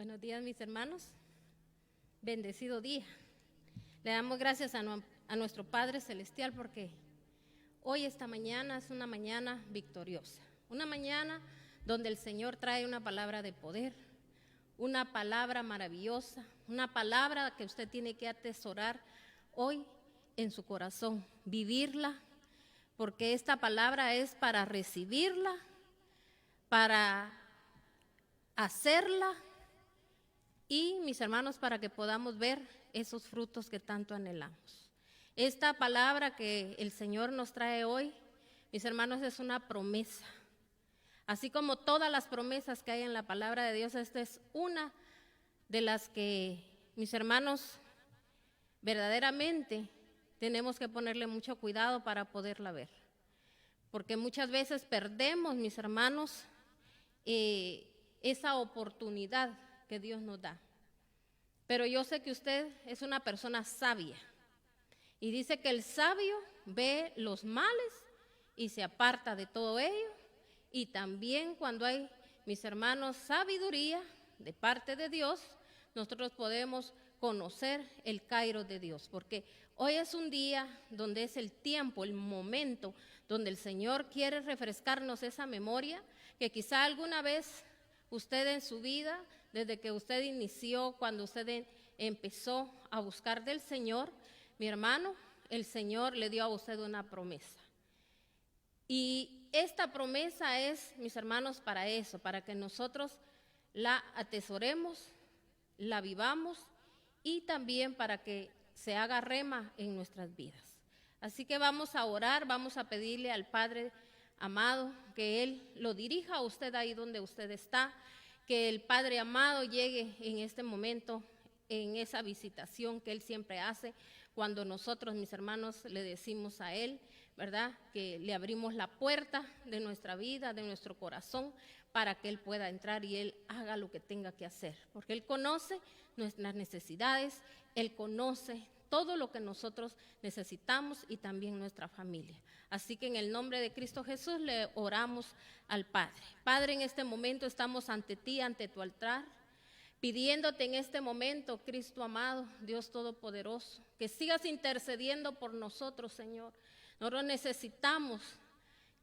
Buenos días, mis hermanos. Bendecido día. Le damos gracias a nuestro Padre Celestial porque hoy, esta mañana, es una mañana victoriosa. Una mañana donde el Señor trae una palabra de poder, una palabra maravillosa, una palabra que usted tiene que atesorar hoy en su corazón, vivirla, porque esta palabra es para recibirla, para hacerla y, mis hermanos, para que podamos ver esos frutos que tanto anhelamos. Esta palabra que el Señor nos trae hoy, mis hermanos, es una promesa. Así como todas las promesas que hay en la palabra de Dios, esta es una de las que, mis hermanos, verdaderamente tenemos que ponerle mucho cuidado para poderla ver. Porque muchas veces perdemos, mis hermanos, esa oportunidad que Dios nos da. Pero yo sé que usted es una persona sabia y dice que el sabio ve los males y se aparta de todo ello, y también cuando hay, mis hermanos, sabiduría de parte de Dios, nosotros podemos conocer el Kairos de Dios, porque hoy es un día donde es el tiempo, el momento donde el Señor quiere refrescarnos esa memoria que quizá alguna vez usted en su vida, desde que usted inició, cuando usted empezó a buscar del Señor, mi hermano, el Señor le dio a usted una promesa. Y esta promesa es, mis hermanos, para eso, para que nosotros la atesoremos, la vivamos y también para que se haga rema en nuestras vidas. Así que vamos a orar, vamos a pedirle al Padre amado que Él lo dirija a usted ahí donde usted está, que el Padre amado llegue en este momento en esa visitación que Él siempre hace cuando nosotros, mis hermanos, le decimos a Él, ¿verdad?, que le abrimos la puerta de nuestra vida, de nuestro corazón, para que Él pueda entrar y Él haga lo que tenga que hacer, porque Él conoce nuestras necesidades, Él conoce todo lo que nosotros necesitamos y también nuestra familia. Así que en el nombre de Cristo Jesús le oramos al Padre. Padre, en este momento estamos ante ti, ante tu altar, pidiéndote en este momento, Cristo amado, Dios Todopoderoso, que sigas intercediendo por nosotros, Señor. Nosotros necesitamos,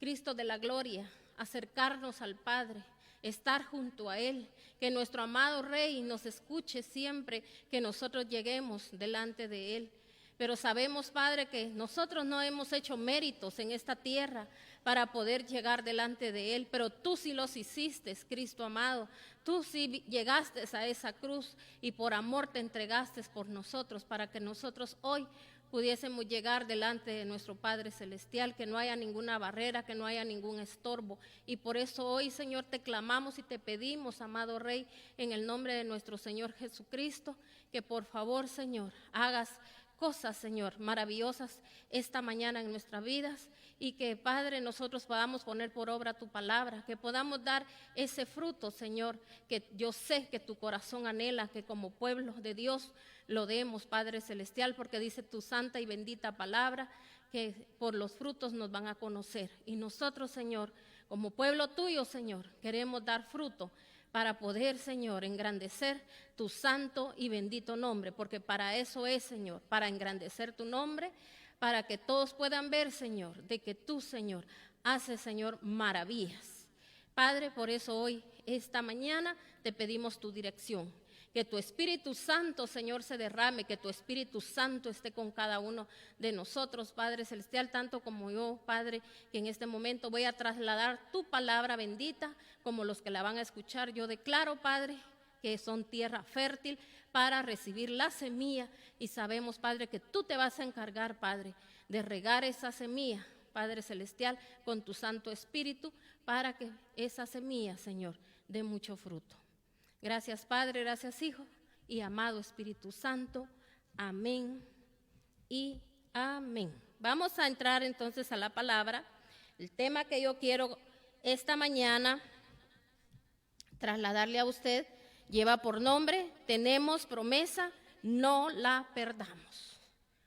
Cristo de la gloria, acercarnos al Padre, estar junto a Él, que nuestro amado Rey nos escuche siempre que nosotros lleguemos delante de Él. Pero sabemos, Padre, que nosotros no hemos hecho méritos en esta tierra para poder llegar delante de Él, pero tú sí los hiciste, Cristo amado. Tú sí llegaste a esa cruz y por amor te entregaste por nosotros, para que nosotros hoy pudiésemos llegar delante de nuestro Padre Celestial, que no haya ninguna barrera, que no haya ningún estorbo. Y por eso hoy, Señor, te clamamos y te pedimos, amado Rey, en el nombre de nuestro Señor Jesucristo, que por favor, Señor, hagas cosas, Señor, maravillosas esta mañana en nuestras vidas, y que, Padre, nosotros podamos poner por obra tu palabra, que podamos dar ese fruto, Señor, que yo sé que tu corazón anhela, que como pueblo de Dios lo demos, Padre Celestial, porque dice tu santa y bendita palabra, que por los frutos nos van a conocer. Y nosotros, Señor, como pueblo tuyo, Señor, queremos dar fruto para poder, Señor, engrandecer tu santo y bendito nombre, porque para eso es, Señor, para engrandecer tu nombre, para que todos puedan ver, Señor, de que tú, Señor, haces, Señor, maravillas. Padre, por eso hoy, esta mañana, te pedimos tu dirección. Que tu Espíritu Santo, Señor, se derrame, que tu Espíritu Santo esté con cada uno de nosotros, Padre Celestial, tanto como yo, Padre, que en este momento voy a trasladar tu palabra bendita, como los que la van a escuchar. Yo declaro, Padre, que son tierra fértil para recibir la semilla, y sabemos, Padre, que tú te vas a encargar, Padre, de regar esa semilla, Padre Celestial, con tu Santo Espíritu, para que esa semilla, Señor, dé mucho fruto. Gracias, Padre, gracias, Hijo y amado Espíritu Santo. Amén y amén. Vamos a entrar entonces a la palabra. El tema que yo quiero esta mañana trasladarle a usted lleva por nombre: tenemos promesa, no la perdamos.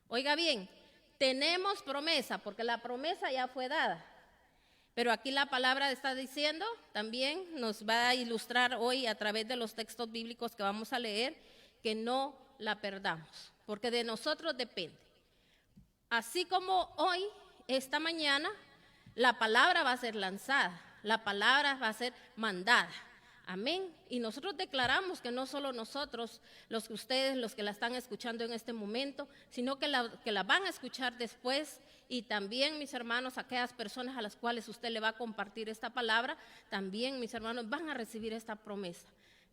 Oiga bien, tenemos promesa, porque la promesa ya fue dada, Pero aquí la palabra está diciendo, también nos va a ilustrar hoy a través de los textos bíblicos que vamos a leer, que no la perdamos, porque de nosotros depende. Así como hoy, esta mañana, la palabra va a ser lanzada, la palabra va a ser mandada. Amén. Y nosotros declaramos que no solo nosotros, los que ustedes, los que la están escuchando en este momento, sino que la van a escuchar después, y también, mis hermanos, aquellas personas a las cuales usted le va a compartir esta palabra, también, mis hermanos, van a recibir esta promesa.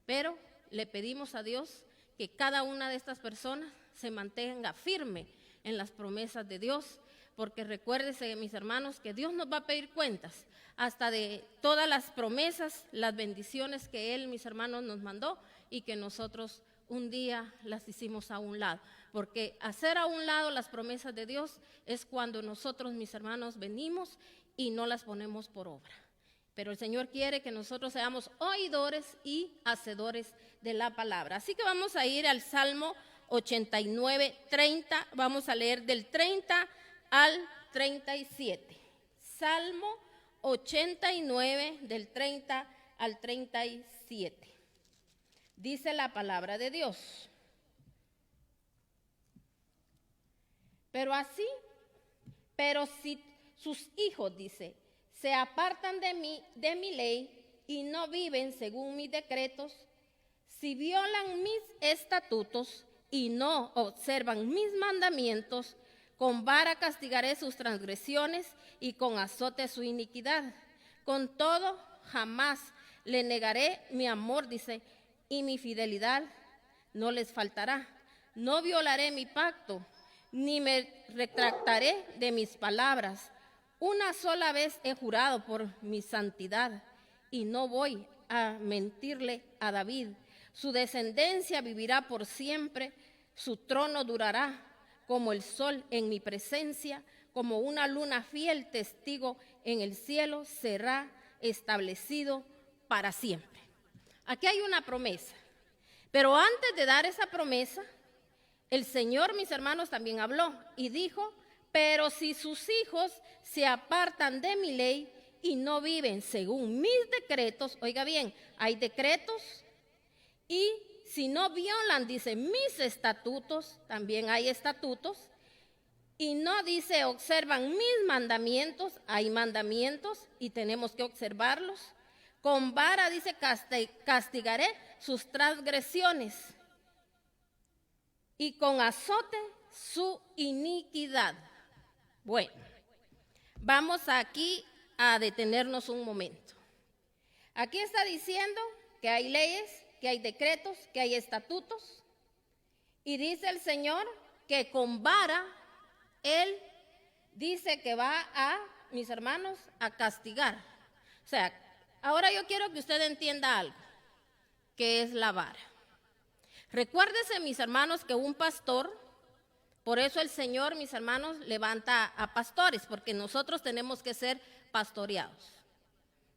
Pero le pedimos a Dios que cada una de estas personas se mantenga firme en las promesas de Dios, porque recuérdese, mis hermanos, que Dios nos va a pedir cuentas hasta de todas las promesas, las bendiciones que Él, mis hermanos, nos mandó y que nosotros un día las hicimos a un lado. Porque hacer a un lado las promesas de Dios es cuando nosotros, mis hermanos, venimos y no las ponemos por obra. Pero el Señor quiere que nosotros seamos oidores y hacedores de la palabra. Así que vamos a ir al Salmo 89, 30, vamos a leer del 30 al 37. Salmo 89, del 30 al 37. Dice la palabra de Dios. Pero si sus hijos, dice, se apartan de mi ley y no viven según mis decretos, si violan mis estatutos y no observan mis mandamientos, con vara castigaré sus transgresiones y con azote su iniquidad. Con todo, jamás le negaré mi amor, dice, y mi fidelidad no les faltará. No violaré mi pacto, ni me retractaré de mis palabras. Una sola vez he jurado por mi santidad, y no voy a mentirle a David. Su descendencia vivirá por siempre, su trono durará como el sol en mi presencia, como una luna fiel testigo en el cielo, será establecido para siempre. Aquí hay una promesa, pero antes de dar esa promesa, el Señor, mis hermanos, también habló y dijo, pero si sus hijos se apartan de mi ley y no viven según mis decretos, oiga bien, hay decretos, y si no violan, dice, mis estatutos, también hay estatutos, y no dice, observan mis mandamientos, hay mandamientos y tenemos que observarlos. Con vara, dice, castigaré sus transgresiones y con azote su iniquidad. Bueno, vamos aquí a detenernos un momento. Aquí está diciendo que hay leyes, que hay decretos, que hay estatutos, y dice el Señor que con vara Él dice que va a, mis hermanos, a castigar. O sea, ahora yo quiero que usted entienda algo, que es la vara. Recuérdese, mis hermanos, que un pastor, por eso el Señor, mis hermanos, levanta a pastores, porque nosotros tenemos que ser pastoreados.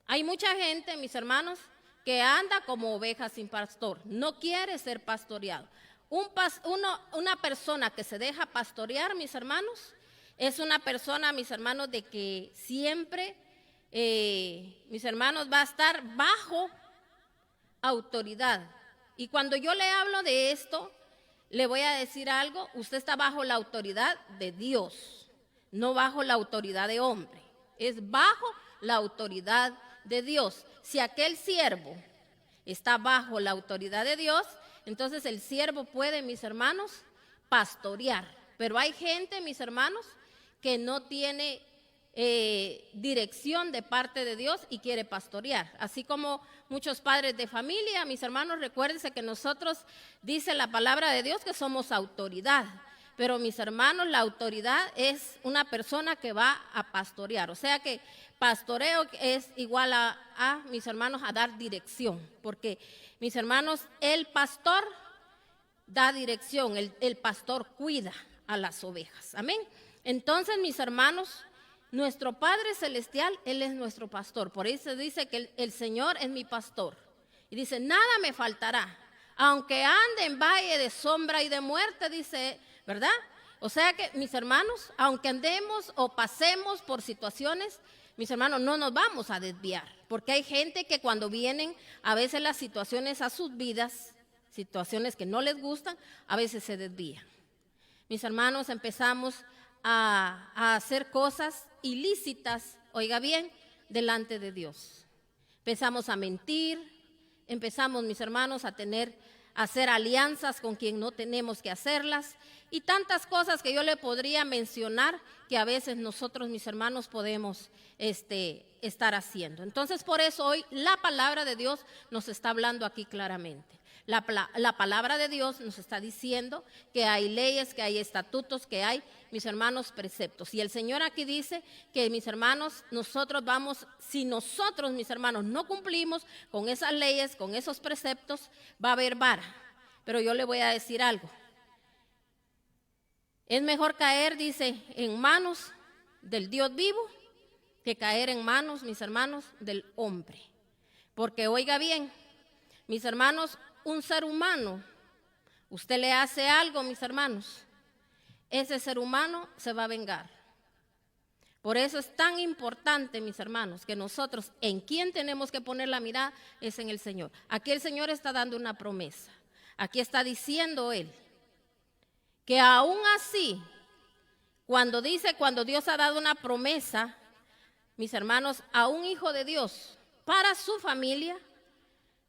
Hay mucha gente, mis hermanos, que anda como oveja sin pastor, no quiere ser pastoreado. Una persona que se deja pastorear, mis hermanos, es una persona, mis hermanos, de que siempre, mis hermanos, va a estar bajo autoridad. Y cuando yo le hablo de esto, le voy a decir algo, usted está bajo la autoridad de Dios, no bajo la autoridad de hombre, es bajo la autoridad de Dios. Si aquel siervo está bajo la autoridad de Dios, entonces el siervo puede, mis hermanos, pastorear. Pero hay gente, mis hermanos, que no tiene dirección de parte de Dios y quiere pastorear. Así como muchos padres de familia, mis hermanos, recuérdense que nosotros, dice la palabra de Dios, que somos autoridad. Pero mis hermanos, la autoridad es una persona que va a pastorear. O sea que pastoreo es igual a mis hermanos, a dar dirección. Porque, mis hermanos, el pastor da dirección, el pastor cuida a las ovejas. Amén. Entonces, mis hermanos, nuestro Padre Celestial, Él es nuestro pastor. Por eso dice que el Señor es mi pastor. Y dice, nada me faltará. Aunque ande en valle de sombra y de muerte, dice, ¿verdad? O sea que, mis hermanos, aunque andemos o pasemos por situaciones, mis hermanos, no nos vamos a desviar, porque hay gente que cuando vienen a veces las situaciones a sus vidas, situaciones que no les gustan, a veces se desvían. Mis hermanos, empezamos a hacer cosas ilícitas, oiga bien, delante de Dios. Empezamos a mentir, empezamos, mis hermanos, a hacer alianzas con quien no tenemos que hacerlas y tantas cosas que yo le podría mencionar que a veces nosotros, mis hermanos, podemos estar haciendo. Entonces, por eso hoy la palabra de Dios nos está hablando aquí claramente. La palabra de Dios nos está diciendo que hay leyes, que hay estatutos, que hay, mis hermanos, preceptos. Y el Señor aquí dice que, mis hermanos, si nosotros, mis hermanos, no cumplimos con esas leyes, con esos preceptos, va a haber vara. Pero yo le voy a decir algo. Es mejor caer, dice, en manos del Dios vivo que caer en manos, mis hermanos, del hombre. Porque oiga bien, mis hermanos, un ser humano, usted le hace algo, mis hermanos, ese ser humano se va a vengar. Por eso es tan importante, mis hermanos, que nosotros en quién tenemos que poner la mirada es en el Señor. Aquí el Señor está dando una promesa. Aquí está diciendo Él que aún así, cuando Dios ha dado una promesa, mis hermanos, a un hijo de Dios para su familia,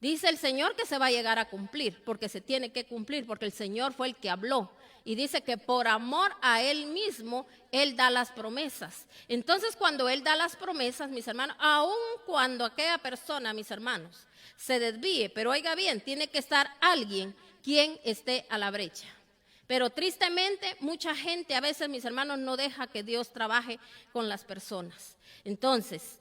dice el Señor que se va a llegar a cumplir, porque se tiene que cumplir, porque el Señor fue el que habló. Y dice que por amor a Él mismo, Él da las promesas. Entonces, cuando Él da las promesas, mis hermanos, aun cuando aquella persona, mis hermanos, se desvíe, pero oiga bien, tiene que estar alguien quien esté a la brecha. Pero tristemente, mucha gente a veces, mis hermanos, no deja que Dios trabaje con las personas. Entonces,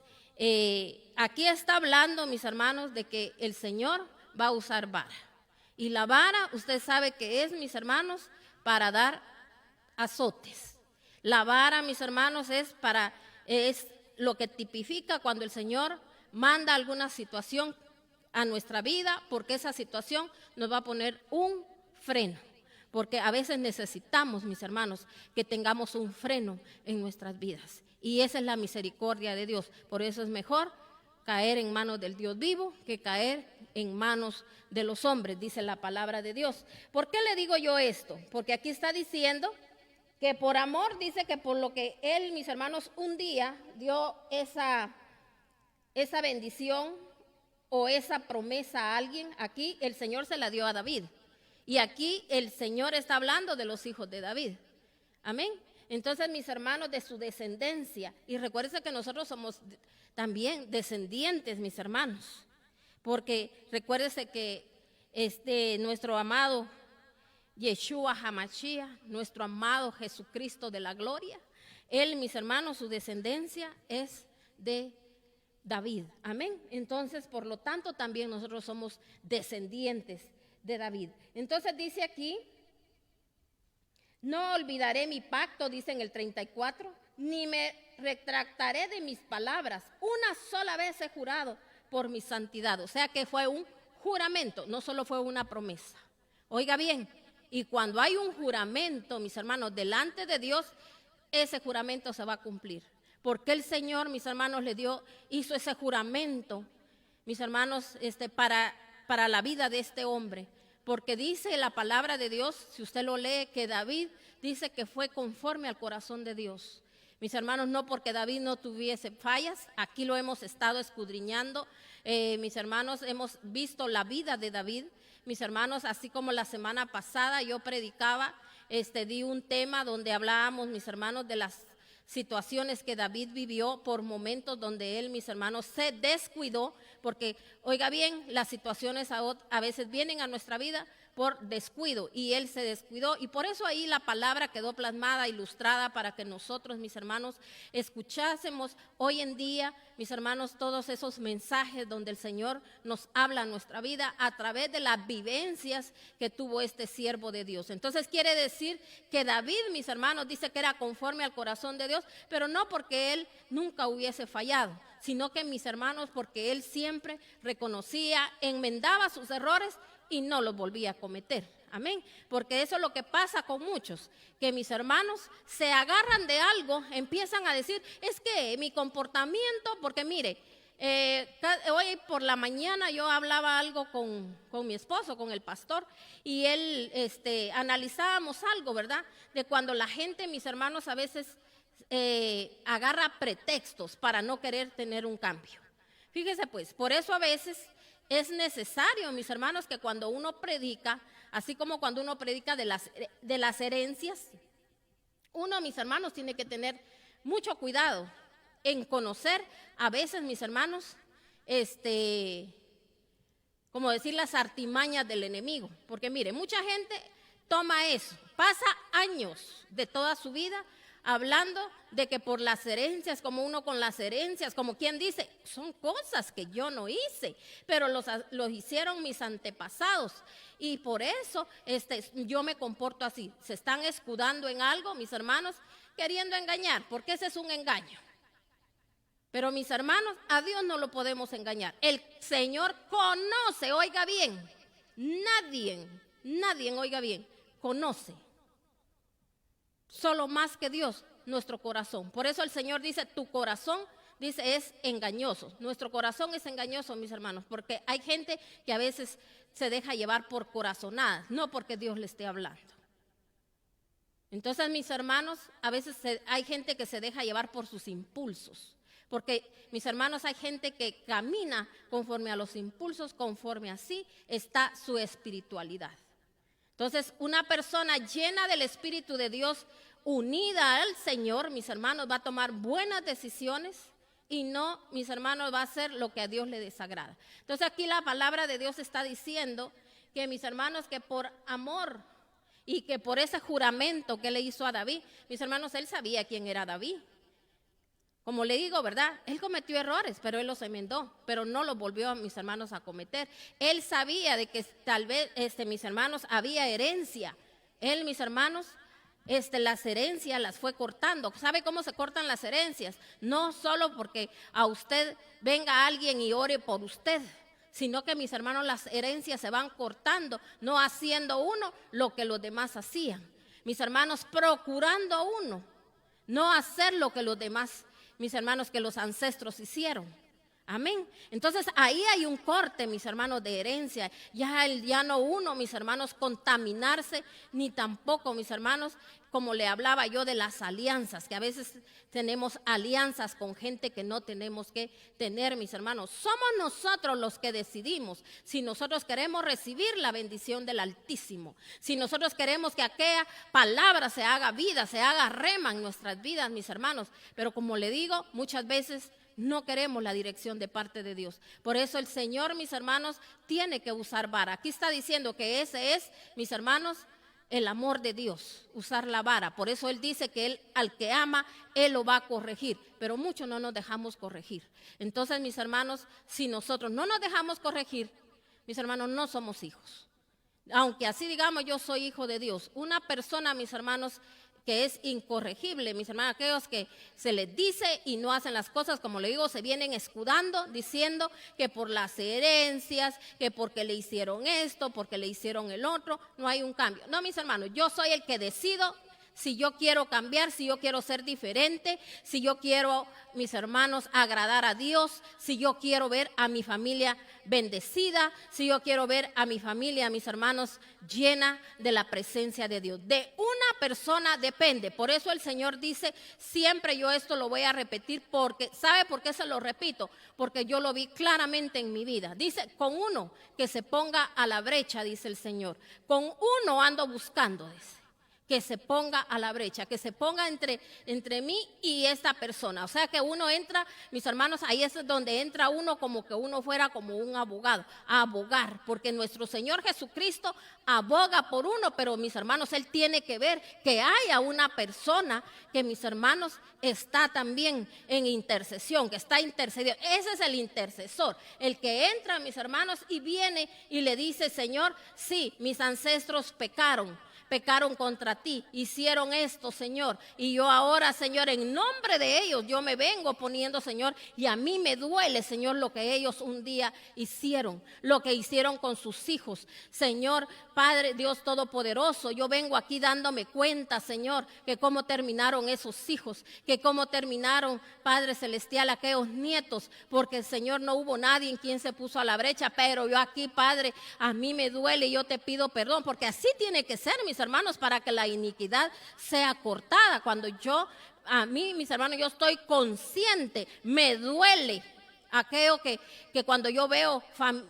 aquí está hablando, mis hermanos, de que el Señor va a usar vara. Y la vara, usted sabe que es, mis hermanos, para dar azotes. La vara, mis hermanos, es lo que tipifica cuando el Señor manda alguna situación a nuestra vida, porque esa situación nos va a poner un freno. Porque a veces necesitamos, mis hermanos, que tengamos un freno en nuestras vidas. Y esa es la misericordia de Dios. Por eso es mejor caer en manos del Dios vivo que caer en manos de los hombres, dice la palabra de Dios. ¿Por qué le digo yo esto? Porque aquí está diciendo que por amor, dice que por lo que Él, mis hermanos, un día dio esa bendición o esa promesa a alguien, aquí el Señor se la dio a David. Y aquí el Señor está hablando de los hijos de David. Amén. Entonces, mis hermanos, de su descendencia. Y recuérdense que nosotros somos también descendientes, mis hermanos. Porque recuérdense que nuestro amado Yeshua HaMashiach, nuestro amado Jesucristo de la gloria, Él, mis hermanos, su descendencia es de David. Amén. Entonces, por lo tanto, también nosotros somos descendientes de David. Entonces dice aquí, no olvidaré mi pacto, dice en el 34, ni me retractaré de mis palabras. Una sola vez he jurado por mi santidad. O sea que fue un juramento, no solo fue una promesa. Oiga bien, y cuando hay un juramento, mis hermanos, delante de Dios, ese juramento se va a cumplir. Porque el Señor, mis hermanos, hizo ese juramento, mis hermanos, para la vida de este hombre, porque dice la palabra de Dios, si usted lo lee, que David dice que fue conforme al corazón de Dios. Mis hermanos, no porque David no tuviese fallas, aquí lo hemos estado escudriñando, mis hermanos, hemos visto la vida de David, mis hermanos, así como la semana pasada yo predicaba, di un tema donde hablábamos, mis hermanos, de las situaciones que David vivió por momentos donde él, mis hermanos, se descuidó, porque, oiga bien, las situaciones a veces vienen a nuestra vida por descuido, y él se descuidó, y por eso ahí la palabra quedó plasmada, ilustrada, para que nosotros, mis hermanos, escuchásemos hoy en día, mis hermanos, todos esos mensajes donde el Señor nos habla en nuestra vida a través de las vivencias que tuvo este siervo de Dios. Entonces quiere decir que David, mis hermanos, dice que era conforme al corazón de Dios, pero no porque él nunca hubiese fallado, sino que mis hermanos, porque él siempre reconocía, enmendaba sus errores y no los volvía a cometer. Amén, porque eso es lo que pasa con muchos, que mis hermanos se agarran de algo, empiezan a decir, es que mi comportamiento, porque mire, hoy por la mañana yo hablaba algo con mi esposo, con el pastor, y él, analizábamos algo, ¿verdad? De cuando la gente, mis hermanos, a veces agarra pretextos para no querer tener un cambio. Fíjese pues, por eso a veces es necesario, mis hermanos, que cuando uno predica, así como cuando uno predica de las herencias, uno, mis hermanos, tiene que tener mucho cuidado en conocer a veces, mis hermanos, como decir, las artimañas del enemigo. Porque mire, mucha gente toma eso, pasa años de toda su vida hablando de que por las herencias, como uno con las herencias, como quien dice, son cosas que yo no hice, pero los hicieron mis antepasados. Y por eso yo me comporto así. Se están escudando en algo, mis hermanos, queriendo engañar, porque ese es un engaño. Pero mis hermanos, a Dios no lo podemos engañar. El Señor conoce, oiga bien, nadie, oiga bien, conoce. Solo más que Dios, nuestro corazón. Por eso el Señor dice, tu corazón, dice, es engañoso. Nuestro corazón es engañoso, mis hermanos, porque hay gente que a veces se deja llevar por corazonadas, no porque Dios le esté hablando. Entonces, mis hermanos, a veces hay gente que se deja llevar por sus impulsos. Porque, mis hermanos, hay gente que camina conforme a los impulsos, conforme así está su espiritualidad. Entonces, una persona llena del Espíritu de Dios, unida al Señor, mis hermanos, va a tomar buenas decisiones y no, mis hermanos, va a hacer lo que a Dios le desagrada. Entonces, aquí la palabra de Dios está diciendo que, mis hermanos, que por amor y que por ese juramento que le hizo a David, mis hermanos, él sabía quién era David. Como le digo, ¿verdad? Él cometió errores, pero él los enmendó, pero no los volvió, mis hermanos, a cometer. Él sabía de que tal vez, mis hermanos, había herencia. Él, mis hermanos, las herencias las fue cortando. ¿Sabe cómo se cortan las herencias? No solo porque a usted venga alguien y ore por usted, sino que, mis hermanos, las herencias se van cortando, no haciendo uno lo que los demás hacían. Mis hermanos, procurando uno, no hacer lo que los demás, mis hermanos, que los ancestros hicieron. Amén. Entonces ahí hay un corte, mis hermanos, de herencia. Ya no uno, mis hermanos, contaminarse, ni tampoco, mis hermanos, como le hablaba yo de las alianzas, que a veces tenemos alianzas con gente que no tenemos que tener, mis hermanos. Somos nosotros los que decidimos si nosotros queremos recibir la bendición del Altísimo, si nosotros queremos que aquella palabra se haga vida, se haga rema en nuestras vidas, mis hermanos. Pero como le digo, muchas veces no queremos la dirección de parte de Dios. Por eso el Señor, mis hermanos, tiene que usar vara. Aquí está diciendo que ese es, mis hermanos, el amor de Dios, usar la vara. Por eso Él dice que Él, al que ama, Él lo va a corregir. Pero muchos no nos dejamos corregir. Entonces, mis hermanos, si nosotros no nos dejamos corregir, mis hermanos, no somos hijos. Aunque así digamos, yo soy hijo de Dios. Una persona, mis hermanos, que es incorregible, mis hermanos, aquellos que se les dice y no hacen las cosas, como le digo, se vienen escudando, diciendo que por las herencias, que porque le hicieron esto, porque le hicieron el otro, no hay un cambio. No, mis hermanos, yo soy el que decido si yo quiero cambiar, si yo quiero ser diferente, si yo quiero, mis hermanos, agradar a Dios, si yo quiero ver a mi familia bendecida, si yo quiero ver a mi familia, a mis hermanos, llena de la presencia de Dios. De una persona depende. Por eso el Señor dice, siempre yo esto lo voy a repetir, porque, ¿sabe por qué se lo repito? Porque yo lo vi claramente en mi vida. Dice, con uno que se ponga a la brecha, dice el Señor. Con uno ando buscando, dice. Que se ponga a la brecha, que se ponga entre mí y esta persona. O sea que uno entra, mis hermanos, ahí es donde entra uno como que uno fuera como un abogado, a abogar, porque nuestro Señor Jesucristo aboga por uno, pero mis hermanos, Él tiene que ver que haya una persona que, mis hermanos, está también en intercesión, que está intercediendo. Ese es el intercesor, el que entra, mis hermanos, y viene y le dice, Señor, sí, mis ancestros pecaron, pecaron contra ti, hicieron esto, Señor. Y yo ahora, Señor, en nombre de ellos, yo me vengo poniendo, Señor, y a mí me duele, Señor, lo que ellos un día hicieron, lo que hicieron con sus hijos. Señor, Padre Dios Todopoderoso, yo vengo aquí dándome cuenta, Señor, que cómo terminaron esos hijos, que cómo terminaron, Padre Celestial, aquellos nietos, porque, Señor, no hubo nadie en quien se puso a la brecha, pero yo aquí, Padre, a mí me duele y yo te pido perdón, porque así tiene que ser, mis hermanos, para que la iniquidad sea cortada. Cuando a mí, mis hermanos, yo estoy consciente, me duele aquello que cuando yo veo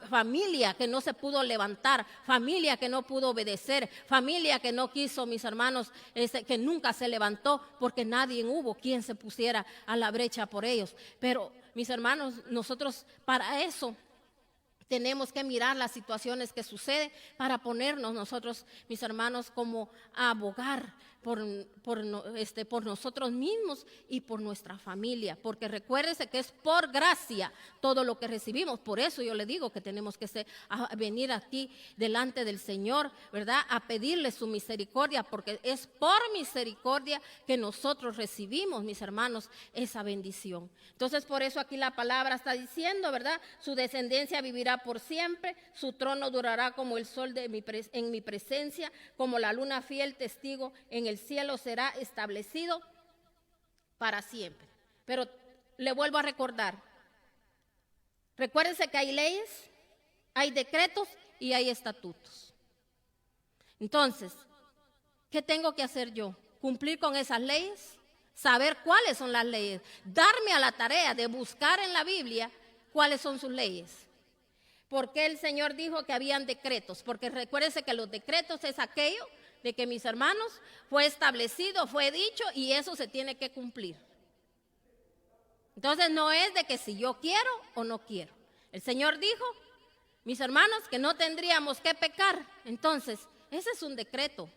familia que no se pudo levantar, familia que no pudo obedecer, familia que no quiso, mis hermanos, que nunca se levantó, porque nadie hubo quien se pusiera a la brecha por ellos. Pero, mis hermanos, nosotros para eso tenemos que mirar las situaciones que suceden para ponernos nosotros, mis hermanos, como a abogar por nosotros mismos y por nuestra familia, porque recuérdese que es por gracia todo lo que recibimos. Por eso yo le digo que tenemos que a venir aquí delante del Señor, ¿verdad? A pedirle su misericordia, porque es por misericordia que nosotros recibimos, mis hermanos, esa bendición. Entonces, por eso aquí la palabra está diciendo, ¿verdad? Su descendencia vivirá por siempre, su trono durará como el sol en mi presencia, como la luna fiel testigo en el cielo será establecido para siempre. Pero le vuelvo a recordar, recuérdense que hay leyes, hay decretos y hay estatutos. Entonces, ¿qué tengo que hacer yo? ¿Cumplir con esas leyes? Saber cuáles son las leyes, darme a la tarea de buscar en la Biblia cuáles son sus leyes. ¿Por qué el Señor dijo que habían decretos? Porque recuérdense que los decretos es aquello de que, mis hermanos, fue establecido, fue dicho y eso se tiene que cumplir. Entonces no es de que si yo quiero o no quiero. El Señor dijo, mis hermanos, que no tendríamos que pecar. Entonces, ese es un decreto.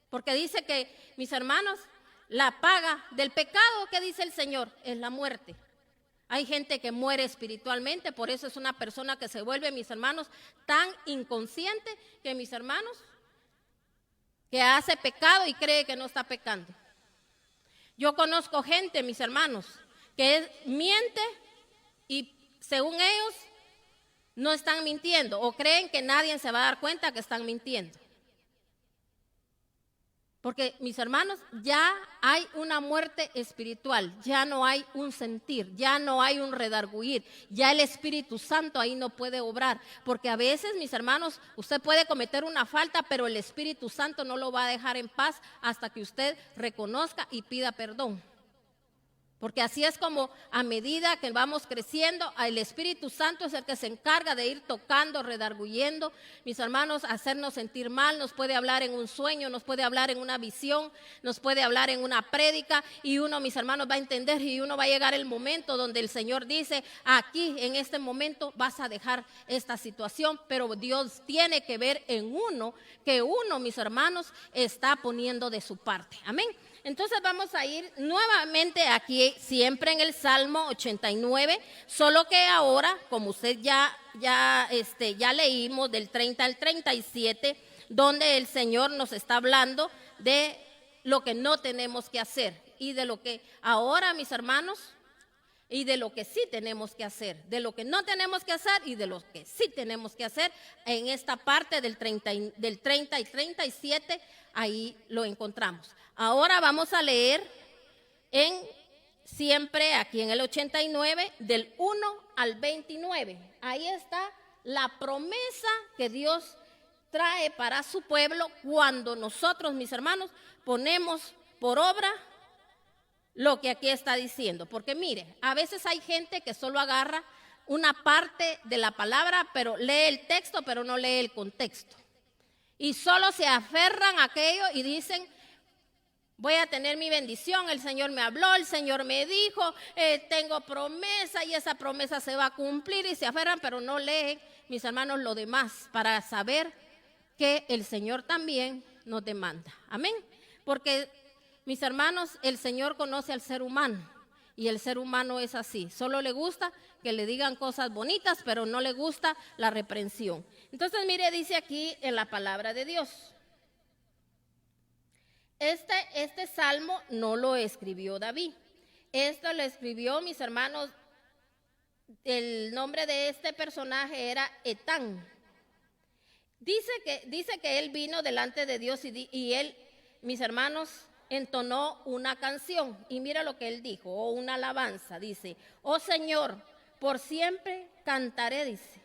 Porque dice que, mis hermanos, la paga del pecado, ¿qué dice el Señor? Es la muerte. Hay gente que muere espiritualmente, por eso es una persona que se vuelve, mis hermanos, tan inconsciente que, mis hermanos, que hace pecado y cree que no está pecando. Yo conozco gente, mis hermanos, que miente y según ellos no están mintiendo o creen que nadie se va a dar cuenta que están mintiendo. Porque, mis hermanos, ya hay una muerte espiritual, ya no hay un sentir, ya no hay un redarguir, ya el Espíritu Santo ahí no puede obrar. Porque a veces, mis hermanos, usted puede cometer una falta, pero el Espíritu Santo no lo va a dejar en paz hasta que usted reconozca y pida perdón. Porque así es como a medida que vamos creciendo, el Espíritu Santo es el que se encarga de ir tocando, redarguyendo, mis hermanos, hacernos sentir mal. Nos puede hablar en un sueño, nos puede hablar en una visión, nos puede hablar en una prédica y uno, mis hermanos, va a entender y uno va a llegar el momento donde el Señor dice, aquí en este momento vas a dejar esta situación, pero Dios tiene que ver en uno, que uno, mis hermanos, está poniendo de su parte. Amén. Entonces vamos a ir nuevamente aquí, siempre en el Salmo 89, solo que ahora, como usted ya leímos del 30 al 37, donde el Señor nos está hablando de lo que no tenemos que hacer y de lo que ahora, mis hermanos, y de lo que sí tenemos que hacer, de lo que no tenemos que hacer y de lo que sí tenemos que hacer. En esta parte del 30 y 37, ahí lo encontramos. Ahora vamos a leer siempre aquí en el 89, del 1 al 29. Ahí está la promesa que Dios trae para su pueblo cuando nosotros, mis hermanos, ponemos por obra lo que aquí está diciendo. Porque mire, a veces hay gente que solo agarra una parte de la palabra, pero lee el texto, pero no lee el contexto. Y solo se aferran a aquello y dicen, voy a tener mi bendición, el Señor me habló, el Señor me dijo, tengo promesa y esa promesa se va a cumplir, y se aferran, pero no leen, mis hermanos, lo demás para saber que el Señor también nos demanda. Amén. Porque, mis hermanos, el Señor conoce al ser humano y el ser humano es así. Solo le gusta que le digan cosas bonitas, pero no le gusta la reprensión. Entonces, mire, dice aquí en la palabra de Dios. Este salmo no lo escribió David. Esto lo escribió, mis hermanos, el nombre de este personaje era Etán. Dice que él vino delante de Dios y él, mis hermanos, entonó una canción. Y mira lo que él dijo, o una alabanza. Dice, oh Señor, por siempre cantaré, dice,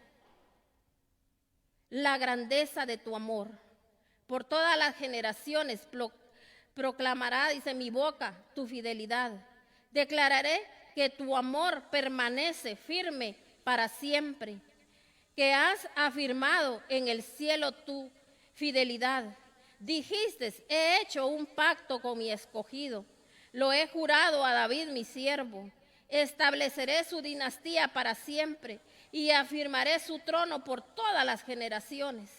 la grandeza de tu amor. Por todas las generaciones proclamará, dice, mi boca tu fidelidad. Declararé que tu amor permanece firme para siempre, que has afirmado en el cielo tu fidelidad. Dijiste, he hecho un pacto con mi escogido, lo he jurado a David mi siervo. Estableceré su dinastía para siempre y afirmaré su trono por todas las generaciones.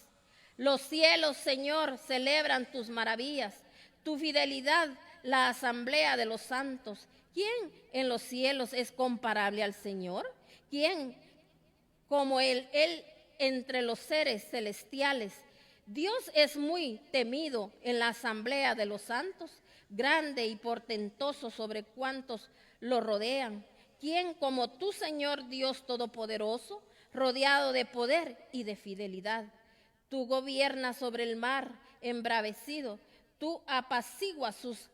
Los cielos, Señor, celebran tus maravillas, tu fidelidad, la asamblea de los santos. ¿Quién en los cielos es comparable al Señor? ¿Quién como él entre los seres celestiales? Dios es muy temido en la asamblea de los santos, grande y portentoso sobre cuantos lo rodean. ¿Quién como tú, Señor Dios Todopoderoso, rodeado de poder y de fidelidad? Tú gobiernas sobre el mar embravecido, tú apaciguas sus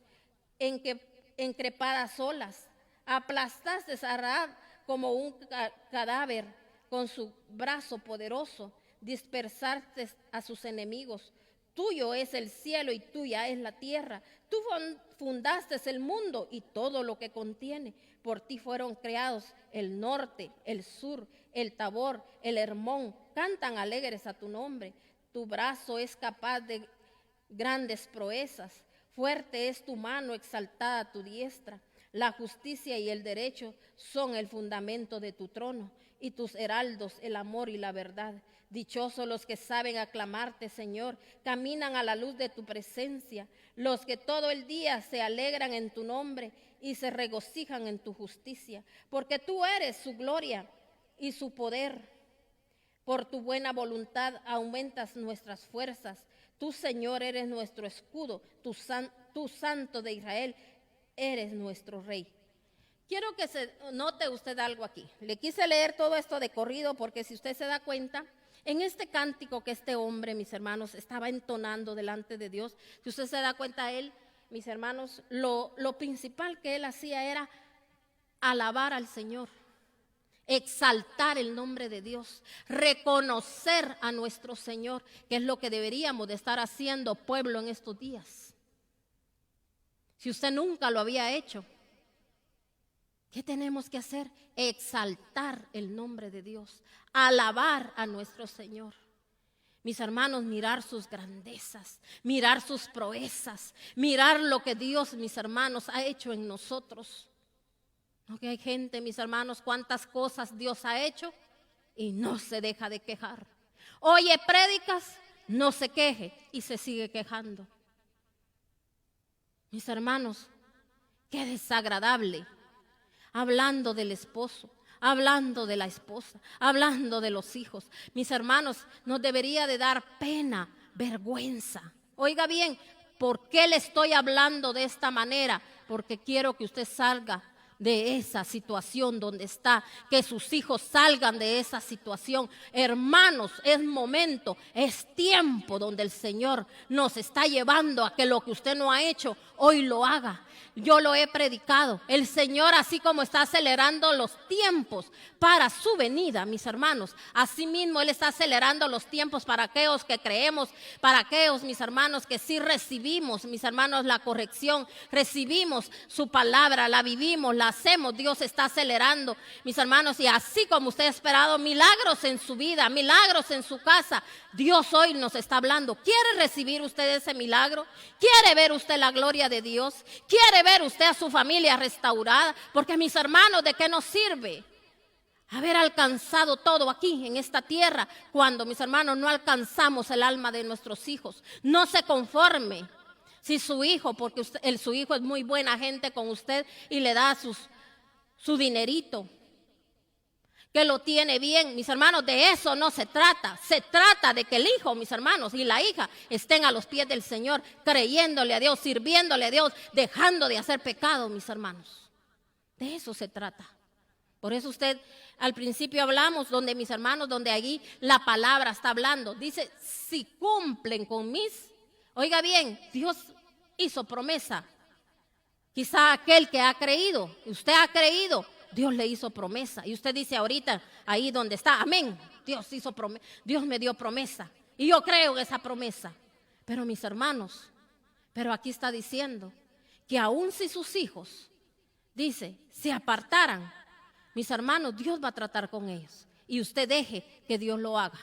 encrepadas olas, aplastaste a Rahab como un cadáver con su brazo poderoso, dispersaste a sus enemigos. Tuyo es el cielo y tuya es la tierra. Tú fundaste el mundo y todo lo que contiene. Por ti fueron creados el norte, el sur, el Tabor, el Hermón. Cantan alegres a tu nombre. Tu brazo es capaz de grandes proezas. Fuerte es tu mano, exaltada tu diestra. La justicia y el derecho son el fundamento de tu trono, y tus heraldos el amor y la verdad. Dichosos los que saben aclamarte, Señor, caminan a la luz de tu presencia, los que todo el día se alegran en tu nombre y se regocijan en tu justicia, porque tú eres su gloria y su poder. Por tu buena voluntad aumentas nuestras fuerzas. Tú, Señor, eres nuestro escudo, tú Santo de Israel, eres nuestro Rey. Quiero que se note usted algo aquí. Le quise leer todo esto de corrido porque si usted se da cuenta, en este cántico que este hombre, mis hermanos, estaba entonando delante de Dios, si usted se da cuenta, él, mis hermanos, lo principal que él hacía era alabar al Señor, exaltar el nombre de Dios, reconocer a nuestro Señor, que es lo que deberíamos de estar haciendo pueblo en estos días. Si usted nunca lo había hecho, ¿qué tenemos que hacer? Exaltar el nombre de Dios, alabar a nuestro Señor. Mis hermanos, mirar sus grandezas, mirar sus proezas, mirar lo que Dios, mis hermanos, ha hecho en nosotros. No, que hay gente, mis hermanos, cuántas cosas Dios ha hecho y no se deja de quejar. Oye, prédicas, no se queje y se sigue quejando. Mis hermanos, qué desagradable. Hablando del esposo, hablando de la esposa, hablando de los hijos. Mis hermanos, nos debería de dar pena, vergüenza. Oiga bien, ¿por qué le estoy hablando de esta manera? Porque quiero que usted salga de esa situación donde está, que sus hijos salgan de esa situación. Hermanos, es momento, es tiempo donde el Señor nos está llevando a que lo que usted no ha hecho, hoy lo haga. Yo lo he predicado. El Señor, así como está acelerando los tiempos para su venida, mis hermanos, así mismo Él está acelerando los tiempos para aquellos que creemos, para aquellos, mis hermanos, que sí recibimos, mis hermanos, la corrección, recibimos su palabra, la vivimos, la hacemos. Dios está acelerando, mis hermanos, y así como usted ha esperado milagros en su vida, milagros en su casa, Dios hoy nos está hablando. ¿Quiere recibir usted ese milagro? ¿Quiere ver usted la gloria de Dios? ¿Quiere ver usted a su familia restaurada? Porque, mis hermanos, ¿de qué nos sirve haber alcanzado todo aquí en esta tierra cuando, mis hermanos, no alcanzamos el alma de nuestros hijos? No se conforme si su hijo, porque su hijo es muy buena gente con usted y le da su dinerito. que lo tiene bien. Mis hermanos, de eso no se trata. Se trata de que el hijo, mis hermanos, y la hija estén a los pies del Señor, creyéndole a Dios, sirviéndole a Dios, dejando de hacer pecado, mis hermanos. De eso se trata. Por eso usted, al principio hablamos, donde mis hermanos, donde allí la palabra está hablando. Dice, si cumplen con oiga bien, Dios hizo promesa. Quizá aquel que ha creído, usted ha creído, Dios le hizo promesa. Y usted dice ahorita, ahí donde está, amén, Dios me dio promesa. Y yo creo en esa promesa. Pero mis hermanos, pero aquí está diciendo que aun si sus hijos, dice, se apartaran, mis hermanos, Dios va a tratar con ellos. Y usted deje que Dios lo haga.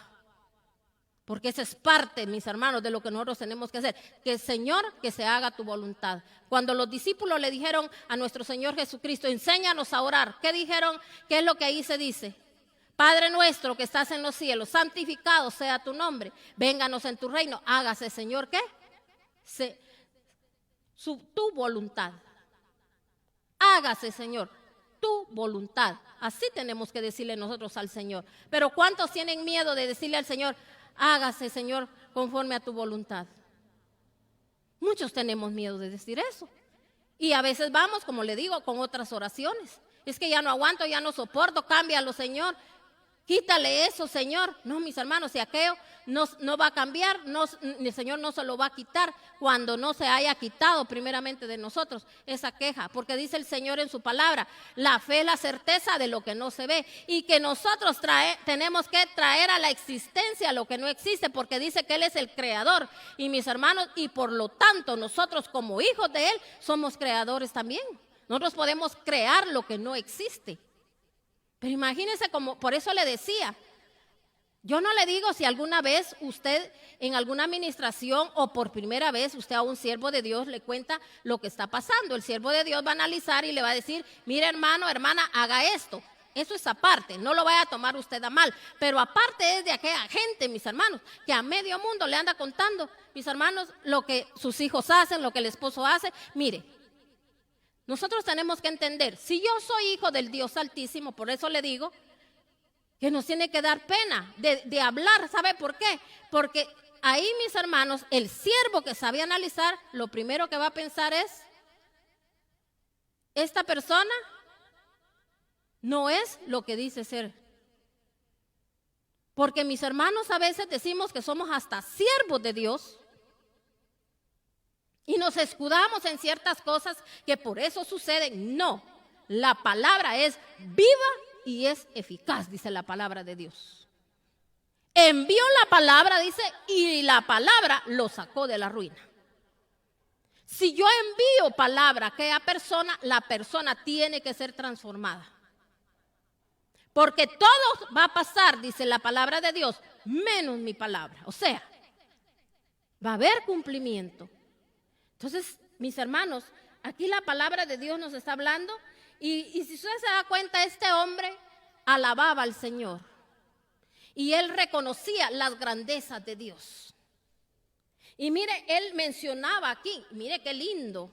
Porque esa es parte, mis hermanos, de lo que nosotros tenemos que hacer. Que el Señor, que se haga tu voluntad. Cuando los discípulos le dijeron a nuestro Señor Jesucristo, enséñanos a orar. ¿Qué dijeron? ¿Qué es lo que ahí se dice? Padre nuestro que estás en los cielos, santificado sea tu nombre. Vénganos en tu reino. Hágase, Señor, ¿qué? Tu voluntad. Hágase, Señor, tu voluntad. Así tenemos que decirle nosotros al Señor. Pero ¿cuántos tienen miedo de decirle al Señor, hágase, Señor, conforme a tu voluntad? Muchos tenemos miedo de decir eso. Y a veces vamos, como le digo, con otras oraciones. Es que ya no aguanto, ya no soporto, cámbialo, Señor. Quítale eso, Señor. No, mis hermanos, si aquello no va a cambiar, el Señor no se lo va a quitar cuando no se haya quitado primeramente de nosotros esa queja. Porque dice el Señor en su palabra, la fe es la certeza de lo que no se ve. Y que nosotros tenemos que traer a la existencia lo que no existe, porque dice que Él es el creador. Y mis hermanos, y por lo tanto nosotros como hijos de Él somos creadores también. Nosotros podemos crear lo que no existe. Pero imagínense, por eso le decía, yo no le digo si alguna vez usted en alguna administración o por primera vez usted a un siervo de Dios le cuenta lo que está pasando. El siervo de Dios va a analizar y le va a decir, mire hermano, hermana, haga esto. Eso es aparte, no lo vaya a tomar usted a mal. Pero aparte es de aquella gente, mis hermanos, que a medio mundo le anda contando, mis hermanos, lo que sus hijos hacen, lo que el esposo hace. Mire, nosotros tenemos que entender, si yo soy hijo del Dios Altísimo, por eso le digo que nos tiene que dar pena de hablar. ¿Sabe por qué? Porque ahí, mis hermanos, el siervo que sabe analizar, lo primero que va a pensar es, esta persona no es lo que dice ser. Porque mis hermanos a veces decimos que somos hasta siervos de Dios. Y nos escudamos en ciertas cosas que por eso suceden. No, la palabra es viva y es eficaz, dice la palabra de Dios. Envió la palabra, dice, y la palabra lo sacó de la ruina. Si yo envío palabra a aquella persona, la persona tiene que ser transformada. Porque todo va a pasar, dice la palabra de Dios, menos mi palabra. O sea, va a haber cumplimiento. Entonces, mis hermanos, aquí la palabra de Dios nos está hablando y si usted se da cuenta, este hombre alababa al Señor y él reconocía las grandezas de Dios. Y mire, él mencionaba aquí, mire qué lindo,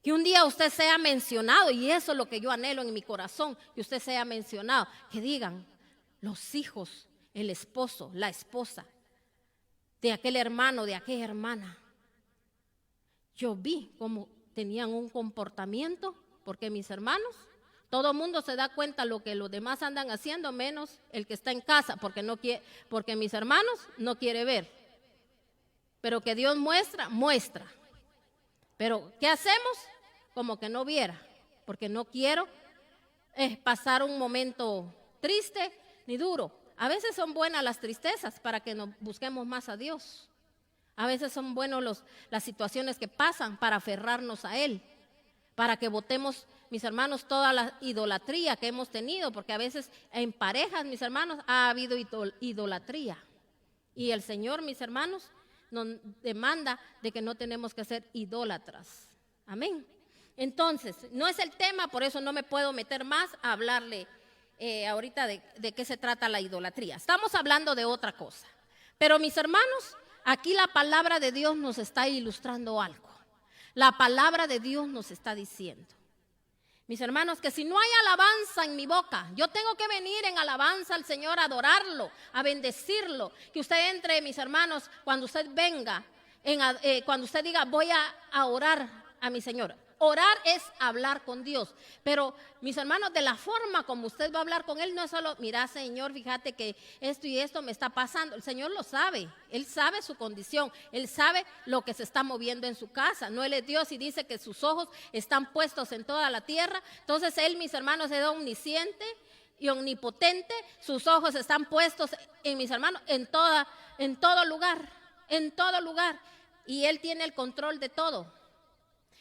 que un día usted sea mencionado, y eso es lo que yo anhelo en mi corazón, que usted sea mencionado, que digan los hijos, el esposo, la esposa, de aquel hermano, de aquella hermana. Yo vi cómo tenían un comportamiento, porque mis hermanos, todo el mundo se da cuenta lo que los demás andan haciendo, menos el que está en casa, porque mis hermanos no quiere ver. Pero que Dios muestra. Pero ¿qué hacemos? Como que no viera, porque no quiero pasar un momento triste ni duro. A veces son buenas las tristezas para que nos busquemos más a Dios. A veces son buenos las situaciones que pasan para aferrarnos a Él, para que botemos, mis hermanos, toda la idolatría que hemos tenido, porque a veces en parejas, mis hermanos, ha habido idolatría. Y el Señor, mis hermanos, nos demanda de que no tenemos que ser idólatras. Amén. Entonces, no es el tema, por eso no me puedo meter más a hablarle ahorita de qué se trata la idolatría. Estamos hablando de otra cosa. Pero mis hermanos, aquí la palabra de Dios nos está ilustrando algo. La palabra de Dios nos está diciendo, Mis hermanos, que si no hay alabanza en mi boca, yo tengo que venir en alabanza al Señor, a adorarlo, a bendecirlo. Que usted entre, mis hermanos, cuando usted venga, cuando usted diga, voy a orar a mi Señor. Orar es hablar con Dios, pero mis hermanos, de la forma como usted va a hablar con Él, no es solo, mira Señor, fíjate que esto y esto me está pasando. El Señor lo sabe, Él sabe su condición, Él sabe lo que se está moviendo en su casa. No, Él es Dios y dice que sus ojos están puestos en toda la tierra. Entonces Él, mis hermanos, es omnisciente y omnipotente. Sus ojos están puestos en, mis hermanos, en todo lugar, y Él tiene el control de todo.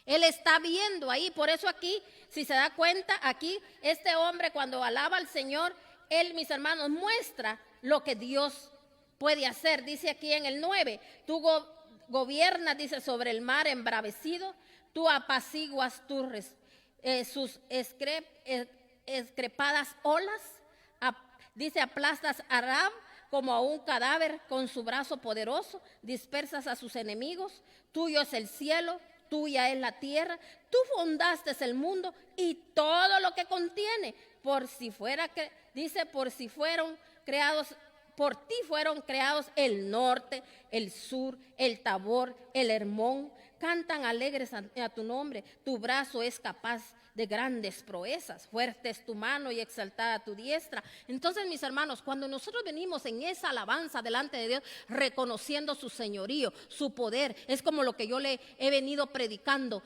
Él está viendo ahí. Por eso aquí, si se da cuenta, aquí este hombre cuando alaba al Señor, él, mis hermanos, muestra lo que Dios puede hacer. Dice aquí en el 9, tú gobiernas, dice, sobre el mar embravecido, tú apaciguas sus escrepadas olas, dice, aplastas a Rab como a un cadáver con su brazo poderoso, dispersas a sus enemigos, tuyo es el cielo, tuya es la tierra, tú fundaste el mundo y todo lo que contiene, por si fueron creados, por ti fueron creados el norte, el sur, el Tabor, el Hermón, cantan alegres a tu nombre, tu brazo es capaz de grandes proezas, fuerte es tu mano y exaltada tu diestra. Entonces, mis hermanos, cuando nosotros venimos en esa alabanza delante de Dios, reconociendo su señorío, su poder, es como lo que yo le he venido predicando.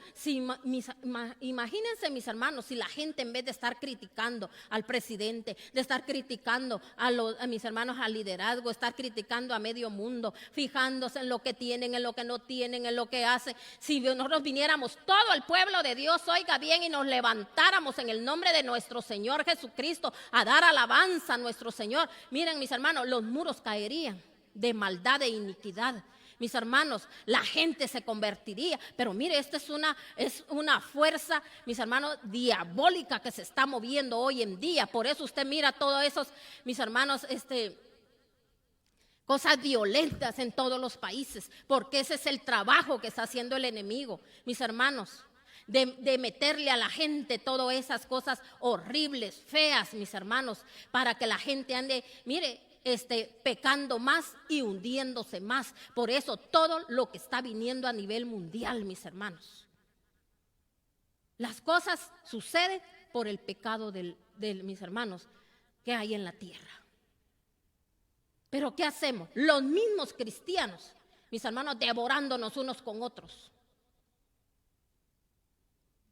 Imagínense, mis hermanos, si la gente, en vez de estar criticando al presidente, de estar criticando a mis hermanos al liderazgo, estar criticando a medio mundo, fijándose en lo que tienen, en lo que no tienen, en lo que hacen, si nosotros viniéramos todo el pueblo de Dios, oiga bien, y nos levantáramos en el nombre de nuestro Señor Jesucristo a dar alabanza a nuestro Señor, miren, mis hermanos, los muros caerían de maldad e iniquidad. Mis hermanos, la gente se convertiría. Pero mire, esta es una fuerza, mis hermanos, diabólica que se está moviendo hoy en día. Por eso usted mira todos esos, mis hermanos, cosas violentas en todos los países, porque ese es el trabajo que está haciendo el enemigo, mis hermanos, de meterle a la gente todas esas cosas horribles, feas, mis hermanos, para que la gente ande, mire, pecando más y hundiéndose más. Por eso todo lo que está viniendo a nivel mundial, mis hermanos, las cosas suceden por el pecado de mis hermanos que hay en la tierra. Pero ¿qué hacemos? Los mismos cristianos, mis hermanos, devorándonos unos con otros.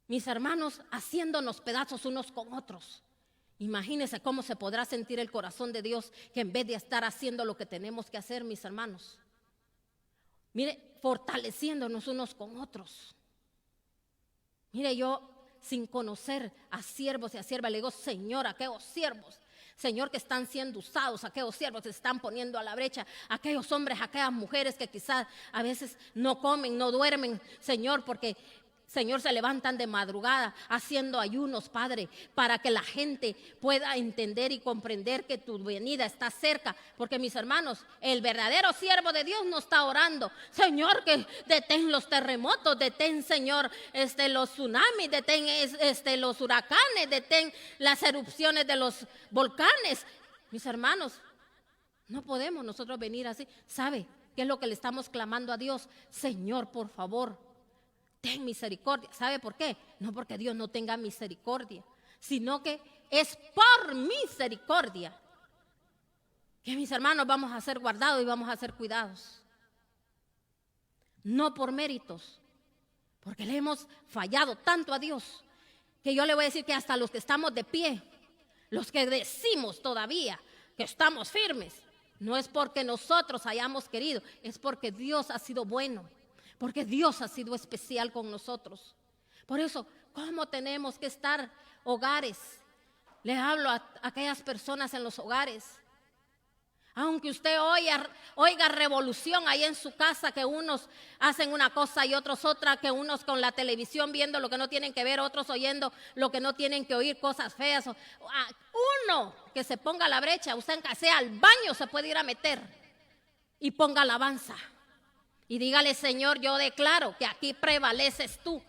Mis hermanos, haciéndonos pedazos unos con otros. Imagínense cómo se podrá sentir el corazón de Dios, que en vez de estar haciendo lo que tenemos que hacer, mis hermanos, mire, fortaleciéndonos unos con otros. Mire, yo sin conocer a siervos y a siervas le digo, Señor, aquellos siervos, Señor, que están siendo usados, aquellos siervos que se están poniendo a la brecha, aquellos hombres, aquellas mujeres que quizás a veces no comen, no duermen, Señor, porque Señor, se levantan de madrugada haciendo ayunos, Padre, para que la gente pueda entender y comprender que tu venida está cerca. Porque, mis hermanos, el verdadero siervo de Dios no está orando, Señor, que detén los terremotos, detén, Señor, los tsunamis, detén los huracanes, detén las erupciones de los volcanes. Mis hermanos, no podemos nosotros venir así. ¿Sabe qué es lo que le estamos clamando a Dios? Señor, por favor, ten misericordia. ¿Sabe por qué? No porque Dios no tenga misericordia, sino que es por misericordia que, mis hermanos, vamos a ser guardados y vamos a ser cuidados. No por méritos, porque le hemos fallado tanto a Dios, que yo le voy a decir que hasta los que estamos de pie, los que decimos todavía que estamos firmes, no es porque nosotros hayamos querido, es porque Dios ha sido bueno, porque Dios ha sido especial con nosotros. Por eso, ¿cómo tenemos que estar hogares? Le hablo a aquellas personas en los hogares. Aunque usted oiga revolución ahí en su casa, que unos hacen una cosa y otros otra, que unos con la televisión viendo lo que no tienen que ver, otros oyendo lo que no tienen que oír, cosas feas. Uno que se ponga a la brecha, usted sea al baño se puede ir a meter y ponga alabanza. Y dígale, Señor, yo declaro que aquí prevaleces tú,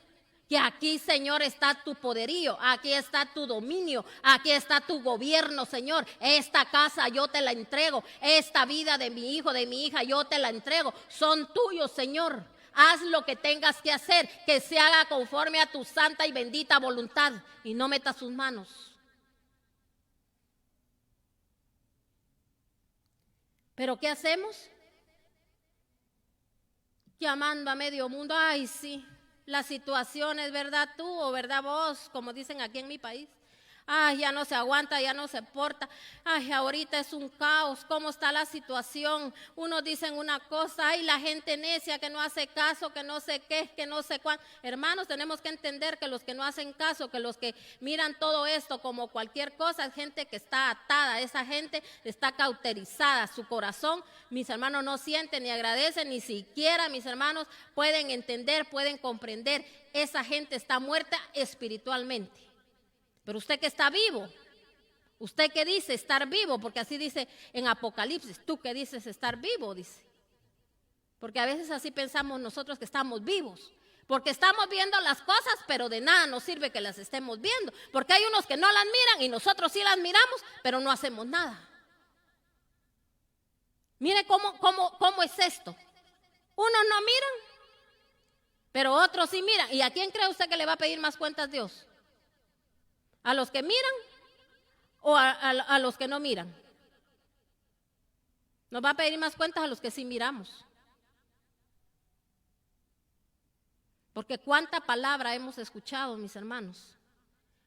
que aquí, Señor, está tu poderío, aquí está tu dominio, aquí está tu gobierno, Señor. Esta casa yo te la entrego, esta vida de mi hijo, de mi hija, yo te la entrego. Son tuyos, Señor. Haz lo que tengas que hacer, que se haga conforme a tu santa y bendita voluntad, y no metas sus manos. ¿Pero qué hacemos? Llamando a medio mundo. Ay, sí, la situación es verdad tú o verdad vos, como dicen aquí en mi país. Ay, ya no se aguanta, ya no se porta. Ay, ahorita es un caos. ¿Cómo está la situación? Unos dicen una cosa, ay, la gente necia que no hace caso, que no sé qué, que no sé cuánto. Hermanos, tenemos que entender que los que no hacen caso, que los que miran todo esto como cualquier cosa, es gente que está atada, esa gente está cauterizada. Su corazón, mis hermanos, no sienten ni agradecen, ni siquiera, mis hermanos, pueden entender, pueden comprender. Esa gente está muerta espiritualmente. Pero usted que está vivo, usted que dice estar vivo, porque así dice en Apocalipsis, tú que dices estar vivo, dice. Porque a veces así pensamos nosotros que estamos vivos, porque estamos viendo las cosas, pero de nada nos sirve que las estemos viendo, porque hay unos que no las miran y nosotros sí las miramos, pero no hacemos nada. Mire cómo es esto. Unos no miran, pero otros sí miran. ¿Y a quién cree usted que le va a pedir más cuentas Dios? ¿A los que miran o a los que no miran? Nos va a pedir más cuentas a los que sí miramos. Porque cuánta palabra hemos escuchado, mis hermanos.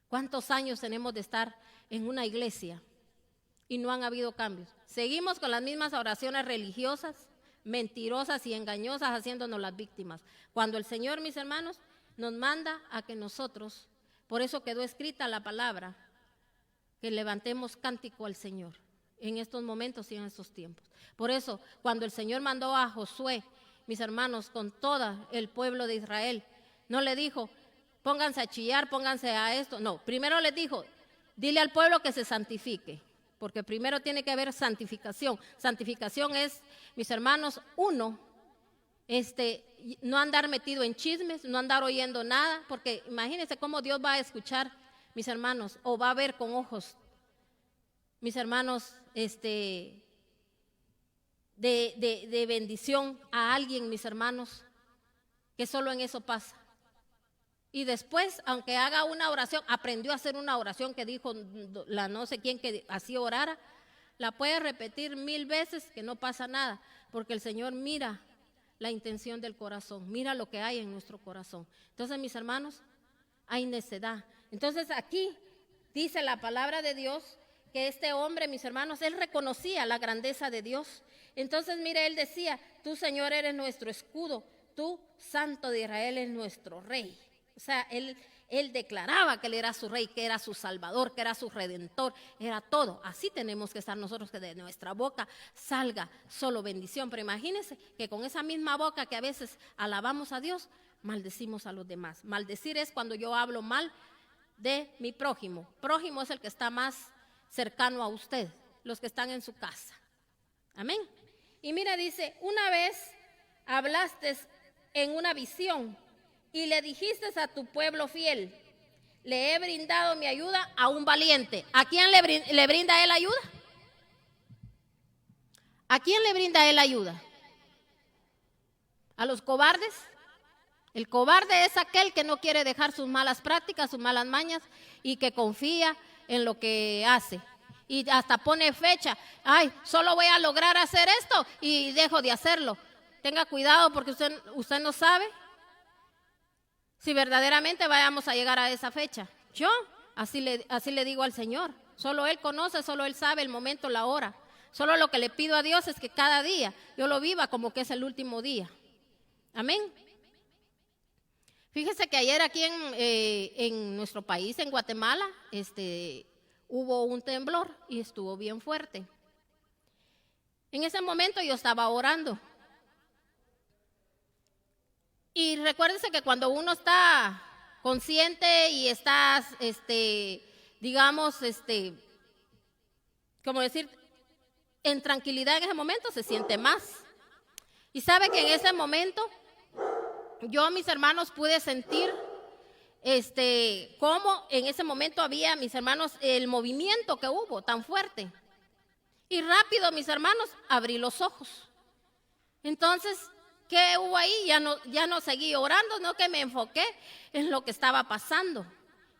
¿Cuántos años tenemos de estar en una iglesia y no han habido cambios? Seguimos con las mismas oraciones religiosas, mentirosas y engañosas, haciéndonos las víctimas. Cuando el Señor, mis hermanos, nos manda a que nosotros, por eso quedó escrita la palabra, que levantemos cántico al Señor en estos momentos y en estos tiempos. Por eso, cuando el Señor mandó a Josué, mis hermanos, con todo el pueblo de Israel, no le dijo, pónganse a chillar, pónganse a esto. No, primero les dijo, dile al pueblo que se santifique, porque primero tiene que haber santificación. Santificación es, mis hermanos, no andar metido en chismes, no andar oyendo nada, porque imagínense cómo Dios va a escuchar, mis hermanos, o va a ver con ojos, mis hermanos, de bendición a alguien, mis hermanos, que solo en eso pasa. Y después, aunque haga una oración, aprendió a hacer una oración que dijo la no sé quién que así orara, la puede repetir 1000 veces que no pasa nada, porque el Señor mira la intención del corazón, mira lo que hay en nuestro corazón. Entonces, mis hermanos, hay necedad. Entonces, aquí dice la palabra de Dios que este hombre, mis hermanos, él reconocía la grandeza de Dios. Entonces, mire, él decía, tú, Señor, eres nuestro escudo, tú, Santo de Israel, eres nuestro Rey. O sea, él declaraba que él era su Rey, que era su Salvador, que era su Redentor, era todo. Así tenemos que estar nosotros, que de nuestra boca salga solo bendición. Pero imagínense que con esa misma boca que a veces alabamos a Dios, maldecimos a los demás. Maldecir es cuando yo hablo mal de mi prójimo. Prójimo es el que está más cercano a usted, los que están en su casa. Amén. Y mira, dice, una vez hablaste en una visión y le dijiste a tu pueblo fiel, le he brindado mi ayuda a un valiente. ¿A quién le brinda él ayuda? ¿A quién le brinda él ayuda? ¿A los cobardes? El cobarde es aquel que no quiere dejar sus malas prácticas, sus malas mañas y que confía en lo que hace. Y hasta pone fecha, ay, solo voy a lograr hacer esto y dejo de hacerlo. Tenga cuidado porque usted no sabe si verdaderamente vayamos a llegar a esa fecha. Yo así le digo al Señor, solo Él conoce, solo Él sabe el momento, la hora. Solo lo que le pido a Dios es que cada día yo lo viva como que es el último día. Amén. Fíjese que ayer aquí en nuestro país, en Guatemala, hubo un temblor y estuvo bien fuerte. En ese momento yo estaba orando. Y recuérdense que cuando uno está consciente y estás, como decir, en tranquilidad en ese momento, se siente más. Y sabe que en ese momento yo, mis hermanos, pude sentir cómo en ese momento había, mis hermanos, el movimiento que hubo tan fuerte. Y rápido, mis hermanos, abrí los ojos. Entonces, ¿qué hubo ahí? Ya no seguí orando, no, que me enfoqué en lo que estaba pasando.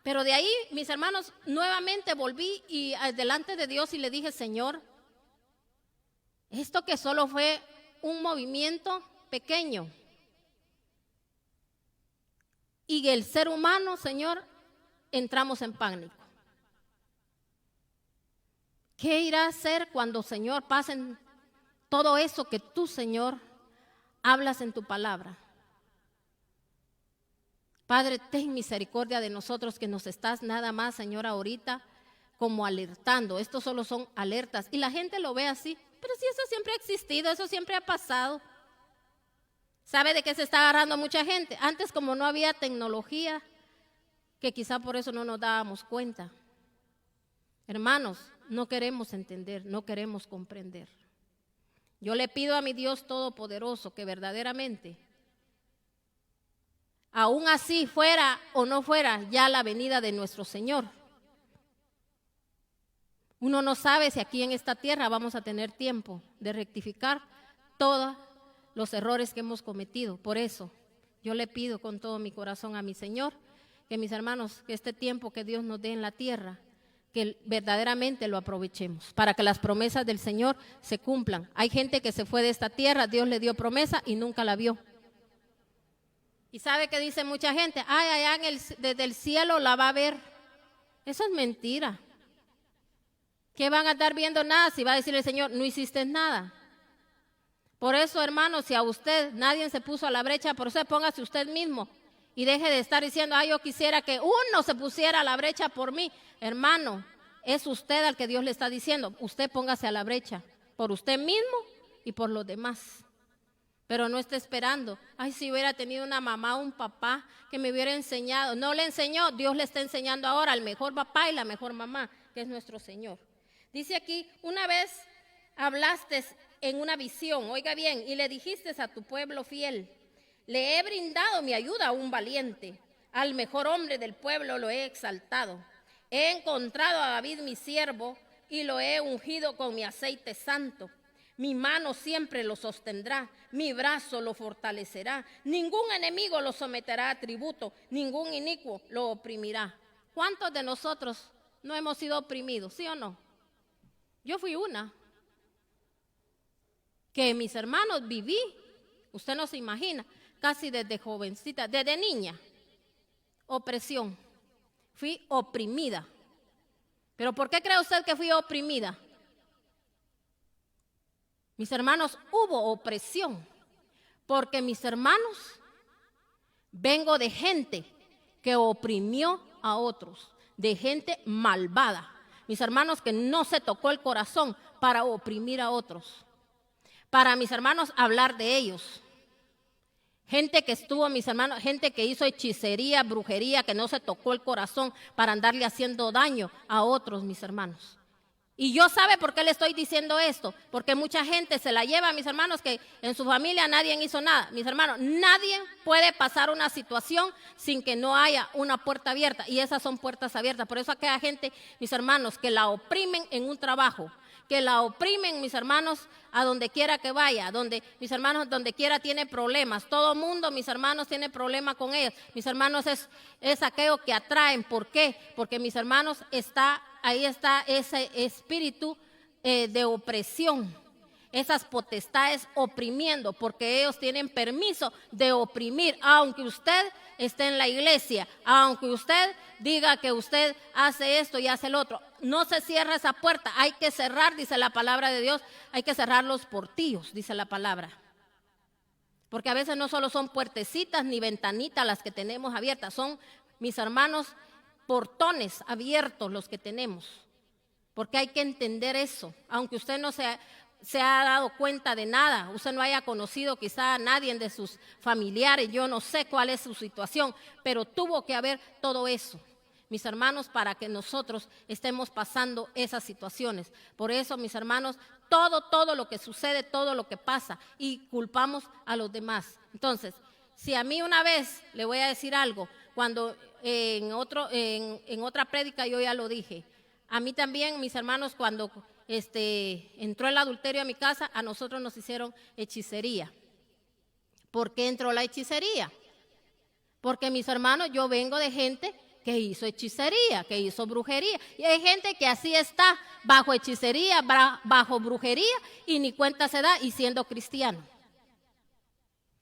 Pero de ahí, mis hermanos, nuevamente volví y delante de Dios y le dije, Señor, esto que solo fue un movimiento pequeño. Y el ser humano, Señor, entramos en pánico. ¿Qué irá a hacer cuando, Señor, pasen todo eso que tú, Señor, hablas en tu palabra? Padre, ten misericordia de nosotros que nos estás nada más, Señor, ahorita como alertando. Estos solo son alertas y la gente lo ve así, pero si eso siempre ha existido, eso siempre ha pasado. ¿Sabe de qué se está agarrando mucha gente? Antes, como no había tecnología, que quizá por eso no nos dábamos cuenta. Hermanos, no queremos entender, no queremos comprender. Yo le pido a mi Dios Todopoderoso que verdaderamente, aún así fuera o no fuera ya la venida de nuestro Señor, uno no sabe si aquí en esta tierra vamos a tener tiempo de rectificar todos los errores que hemos cometido. Por eso yo le pido con todo mi corazón a mi Señor, que mis hermanos, que este tiempo que Dios nos dé en la tierra, que verdaderamente lo aprovechemos para que las promesas del Señor se cumplan. Hay gente que se fue de esta tierra, Dios le dio promesa y nunca la vio. Y sabe que dice mucha gente, ay, allá desde el cielo la va a ver. Eso es mentira. ¿Qué van a estar viendo nada si va a decir el Señor, no hiciste nada? Por eso, hermanos, si a usted nadie se puso a la brecha, por usted póngase usted mismo y deje de estar diciendo, ay, yo quisiera que uno se pusiera a la brecha por mí. Hermano, es usted al que Dios le está diciendo, usted póngase a la brecha por usted mismo y por los demás. Pero no esté esperando, ay, si hubiera tenido una mamá o un papá que me hubiera enseñado. No le enseñó, Dios le está enseñando ahora al mejor papá y la mejor mamá, que es nuestro Señor. Dice aquí, una vez hablaste en una visión, oiga bien, y le dijiste a tu pueblo fiel, le he brindado mi ayuda a un valiente, al mejor hombre del pueblo lo he exaltado. He encontrado a David mi siervo y lo he ungido con mi aceite santo. Mi mano siempre lo sostendrá, mi brazo lo fortalecerá. Ningún enemigo lo someterá a tributo, ningún inicuo lo oprimirá. ¿Cuántos de nosotros no hemos sido oprimidos, sí o no? Yo fui una. Que mis hermanos viví, usted no se imagina, casi desde jovencita, desde niña, opresión. Fui oprimida. ¿Pero por qué cree usted que fui oprimida? Mis hermanos, hubo opresión, porque mis hermanos, vengo de gente que oprimió a otros, de gente malvada. Mis hermanos, que no se tocó el corazón para oprimir a otros. Para mis hermanos hablar de ellos. Gente que estuvo, mis hermanos, gente que hizo hechicería, brujería, que no se tocó el corazón para andarle haciendo daño a otros, mis hermanos. Y yo, ¿sabe por qué le estoy diciendo esto? Porque mucha gente se la lleva, mis hermanos, que en su familia nadie hizo nada. Mis hermanos, nadie puede pasar una situación sin que no haya una puerta abierta. Y esas son puertas abiertas. Por eso aquella gente, mis hermanos, que la oprimen en un trabajo, que la oprimen, mis hermanos, a donde quiera que vaya, donde, mis hermanos, donde quiera tiene problemas. Todo mundo, mis hermanos, tiene problemas con ellos. Mis hermanos, es aquello que atraen. ¿Por qué? Porque, mis hermanos, ahí está ese espíritu de opresión, esas potestades oprimiendo, porque ellos tienen permiso de oprimir, aunque usted esté en la iglesia, aunque usted diga que usted hace esto y hace el otro. No se cierra esa puerta, hay que cerrar, dice la palabra de Dios, hay que cerrar los portillos, dice la palabra. Porque a veces no solo son puertecitas ni ventanitas las que tenemos abiertas, son, mis hermanos, portones abiertos los que tenemos, porque hay que entender eso, aunque usted no se ha dado cuenta de nada, usted no haya conocido quizá a nadie de sus familiares, yo no sé cuál es su situación, pero tuvo que haber todo eso, mis hermanos, para que nosotros estemos pasando esas situaciones. Por eso, mis hermanos, todo lo que sucede, todo lo que pasa, y culpamos a los demás. Entonces, si a mí una vez, le voy a decir algo, cuando en otra prédica yo ya lo dije. A mí también, mis hermanos, cuando entró el adulterio a mi casa, a nosotros nos hicieron hechicería. ¿Por qué entró la hechicería? Porque, mis hermanos, yo vengo de gente que hizo hechicería, que hizo brujería. Y hay gente que así está, bajo hechicería, bajo brujería, y ni cuenta se da y siendo cristiano.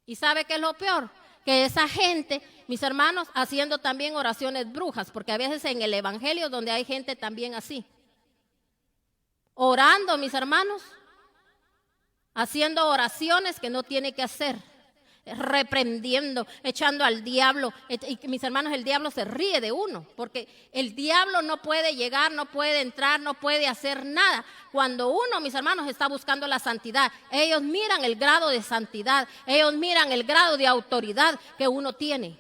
¿Y sabe qué es lo peor? Que esa gente, mis hermanos, haciendo también oraciones brujas, porque a veces en el evangelio donde hay gente también así. Orando, mis hermanos, haciendo oraciones que no tiene que hacer. Reprendiendo, echando al diablo. Y mis hermanos, el diablo se ríe de uno, porque el diablo no puede llegar, no puede entrar, no puede hacer nada cuando uno, mis hermanos, está buscando la santidad. Ellos miran el grado de santidad, ellos miran el grado de autoridad que uno tiene.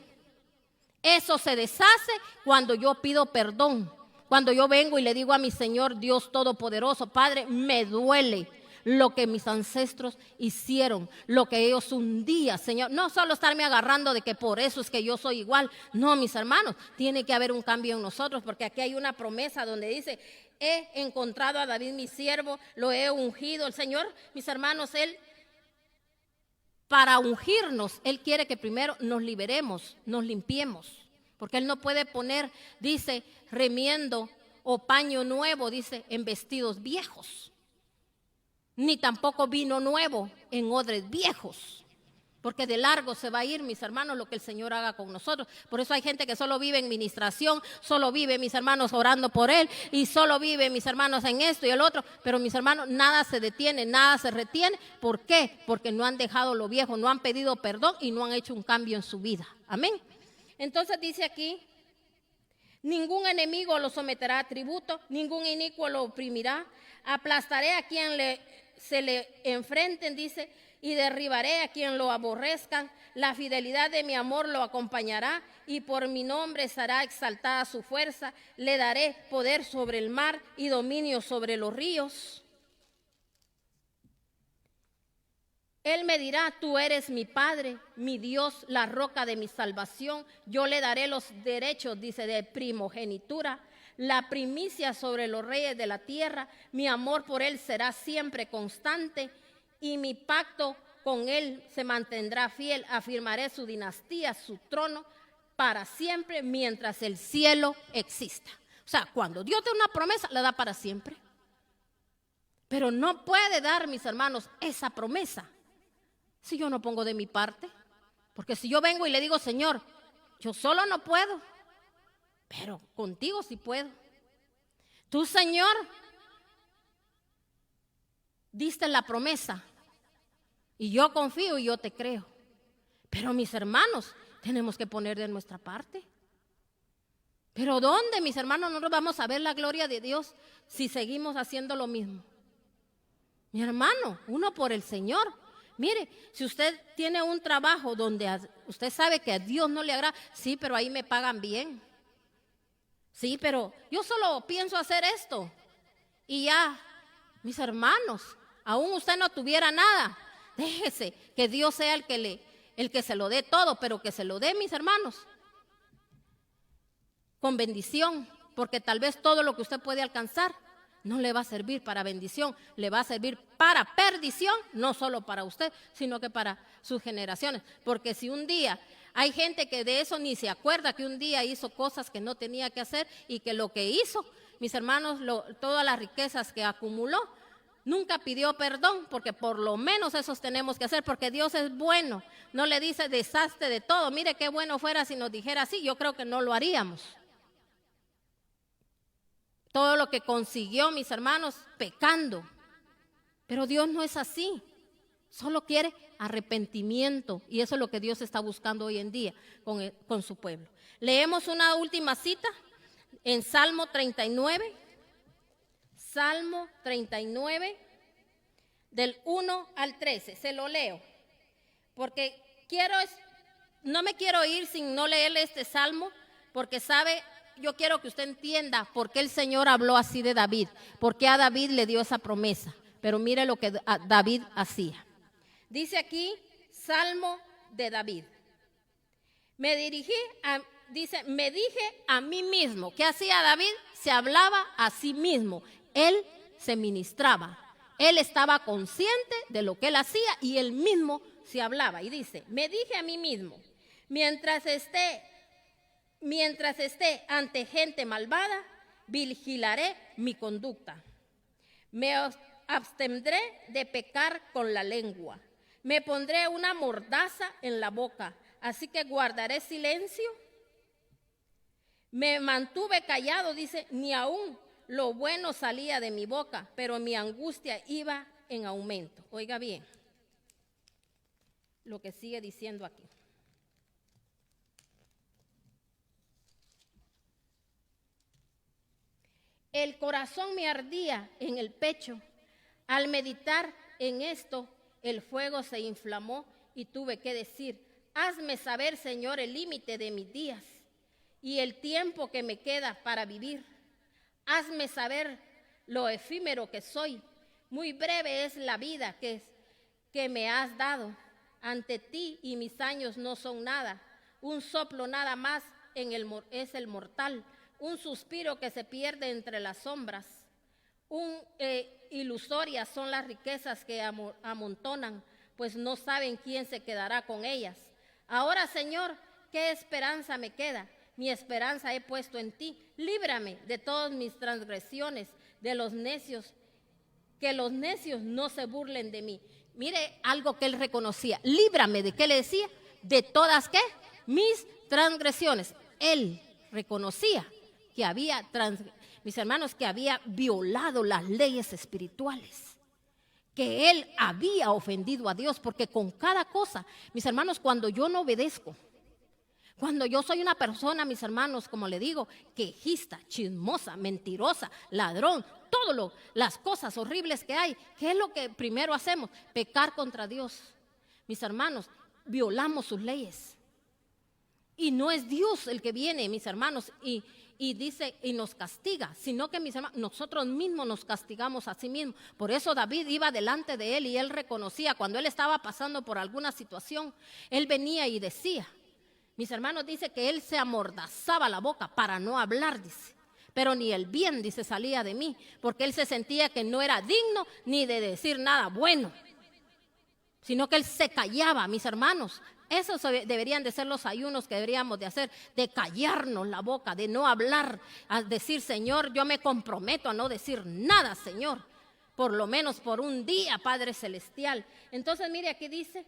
Eso se deshace cuando yo pido perdón, cuando yo vengo y le digo a mi Señor Dios Todopoderoso: Padre, me duele lo que mis ancestros hicieron, lo que ellos un día, Señor, no solo estarme agarrando de que por eso es que yo soy igual. No, mis hermanos, tiene que haber un cambio en nosotros, porque aquí hay una promesa donde dice: he encontrado a David mi siervo, lo he ungido. El Señor, mis hermanos, Él, para ungirnos, Él quiere que primero nos liberemos, nos limpiemos, porque Él no puede poner, dice, remiendo o paño nuevo, dice, en vestidos viejos. Ni tampoco vino nuevo en odres viejos, porque de largo se va a ir, mis hermanos, lo que el Señor haga con nosotros. Por eso hay gente que solo vive en ministración, solo vive, mis hermanos, orando por Él, y solo vive, mis hermanos, en esto y el otro. Pero, mis hermanos, nada se detiene, nada se retiene. ¿Por qué? Porque no han dejado lo viejo, no han pedido perdón y no han hecho un cambio en su vida. Amén. Entonces dice aquí: ningún enemigo lo someterá a tributo, ningún inicuo lo oprimirá. Aplastaré a quien se le enfrenten, dice, y derribaré a quien lo aborrezcan. La fidelidad de mi amor lo acompañará, y por mi nombre será exaltada su fuerza. Le daré poder sobre el mar y dominio sobre los ríos. Él me dirá: tú eres mi Padre, mi Dios, la roca de mi salvación. Yo le daré los derechos, dice, de primogenitura, la primicia sobre los reyes de la tierra. Mi amor por Él será siempre constante, y mi pacto con Él se mantendrá fiel. Afirmaré su dinastía, su trono, para siempre, mientras el cielo exista. O sea, cuando Dios da una promesa, la da para siempre. Pero no puede dar, mis hermanos, esa promesa si yo no pongo de mi parte. Porque si yo vengo y le digo: Señor, yo solo no puedo, pero contigo sí puedo. Tú, Señor, diste la promesa y yo confío y yo te creo. Pero, mis hermanos, tenemos que poner de nuestra parte. Pero ¿dónde, mis hermanos, no nos vamos a ver la gloria de Dios si seguimos haciendo lo mismo? Mi hermano, uno por el Señor. Mire, si usted tiene un trabajo donde usted sabe que a Dios no le agrada, sí, pero ahí me pagan bien. Sí, pero yo solo pienso hacer esto. Y ya, mis hermanos, aún usted no tuviera nada, déjese que Dios sea el que se lo dé todo, pero que se lo dé, mis hermanos, con bendición, porque tal vez todo lo que usted puede alcanzar no le va a servir para bendición, le va a servir para perdición, no solo para usted, sino que para sus generaciones. Porque si un día, hay gente que de eso ni se acuerda, que un día hizo cosas que no tenía que hacer, y que lo que hizo, mis hermanos, todas las riquezas que acumuló, nunca pidió perdón, porque por lo menos esos tenemos que hacer, porque Dios es bueno. No le dice: deshazte de todo. Mire qué bueno fuera si nos dijera así, yo creo que no lo haríamos. Todo lo que consiguió, mis hermanos, pecando. Pero Dios no es así. Solo quiere arrepentimiento. Y eso es lo que Dios está buscando hoy en día con su pueblo. Leemos una última cita en Salmo 39. Salmo 39, del 1 al 13. Se lo leo. Porque no me quiero ir sin no leerle este salmo. Porque yo quiero que usted entienda por qué el Señor habló así de David, por qué a David le dio esa promesa. Pero mire lo que David hacía. Dice aquí, Salmo de David: me dirigí dice, me dije a mí mismo. ¿Qué hacía David? Se hablaba a sí mismo. Él se ministraba. Él estaba consciente de lo que él hacía y él mismo se hablaba. Y dice, me dije a mí mismo, mientras esté ante gente malvada, vigilaré mi conducta. Me abstendré de pecar con la lengua. Me pondré una mordaza en la boca, así que guardaré silencio. Me mantuve callado, dice, ni aún lo bueno salía de mi boca, pero mi angustia iba en aumento. Oiga bien lo que sigue diciendo aquí. El corazón me ardía en el pecho. Al meditar en esto, el fuego se inflamó y tuve que decir, hazme saber, Señor, el límite de mis días y el tiempo que me queda para vivir. Hazme saber lo efímero que soy. Muy breve es la vida que me has dado. Ante ti y mis años no son nada. Un soplo nada más es el mortal. Un suspiro que se pierde entre las sombras. Ilusorias son las riquezas que amontonan, pues no saben quién se quedará con ellas. Ahora, Señor, ¿qué esperanza me queda? Mi esperanza he puesto en ti. Líbrame de todas mis transgresiones, de los necios, que los necios no se burlen de mí. Mire algo que él reconocía. Líbrame, ¿de qué le decía? De todas, ¿qué? Mis transgresiones. Él reconocía que había, mis hermanos, que había violado las leyes espirituales, que él había ofendido a Dios, porque con cada cosa, mis hermanos, cuando yo no obedezco, cuando yo soy una persona, mis hermanos, como le digo, quejista, chismosa, mentirosa, ladrón, todas las cosas horribles que hay, ¿qué es lo que primero hacemos? Pecar contra Dios. Mis hermanos, violamos sus leyes. Y no es Dios el que viene, mis hermanos, y dice y nos castiga, sino que, mis hermanos, nosotros mismos nos castigamos a sí mismos. Por eso David iba delante de él y él reconocía cuando él estaba pasando por alguna situación, él venía y decía, mis hermanos, dice que él se amordazaba la boca para no hablar, dice, pero ni el bien, dice, salía de mí, porque él se sentía que no era digno ni de decir nada bueno, sino que él se callaba, mis hermanos. Esos deberían de ser los ayunos que deberíamos de hacer, de callarnos la boca, de no hablar, a decir, Señor, yo me comprometo a no decir nada, Señor, por lo menos por un día, Padre Celestial. Entonces, mire, aquí dice,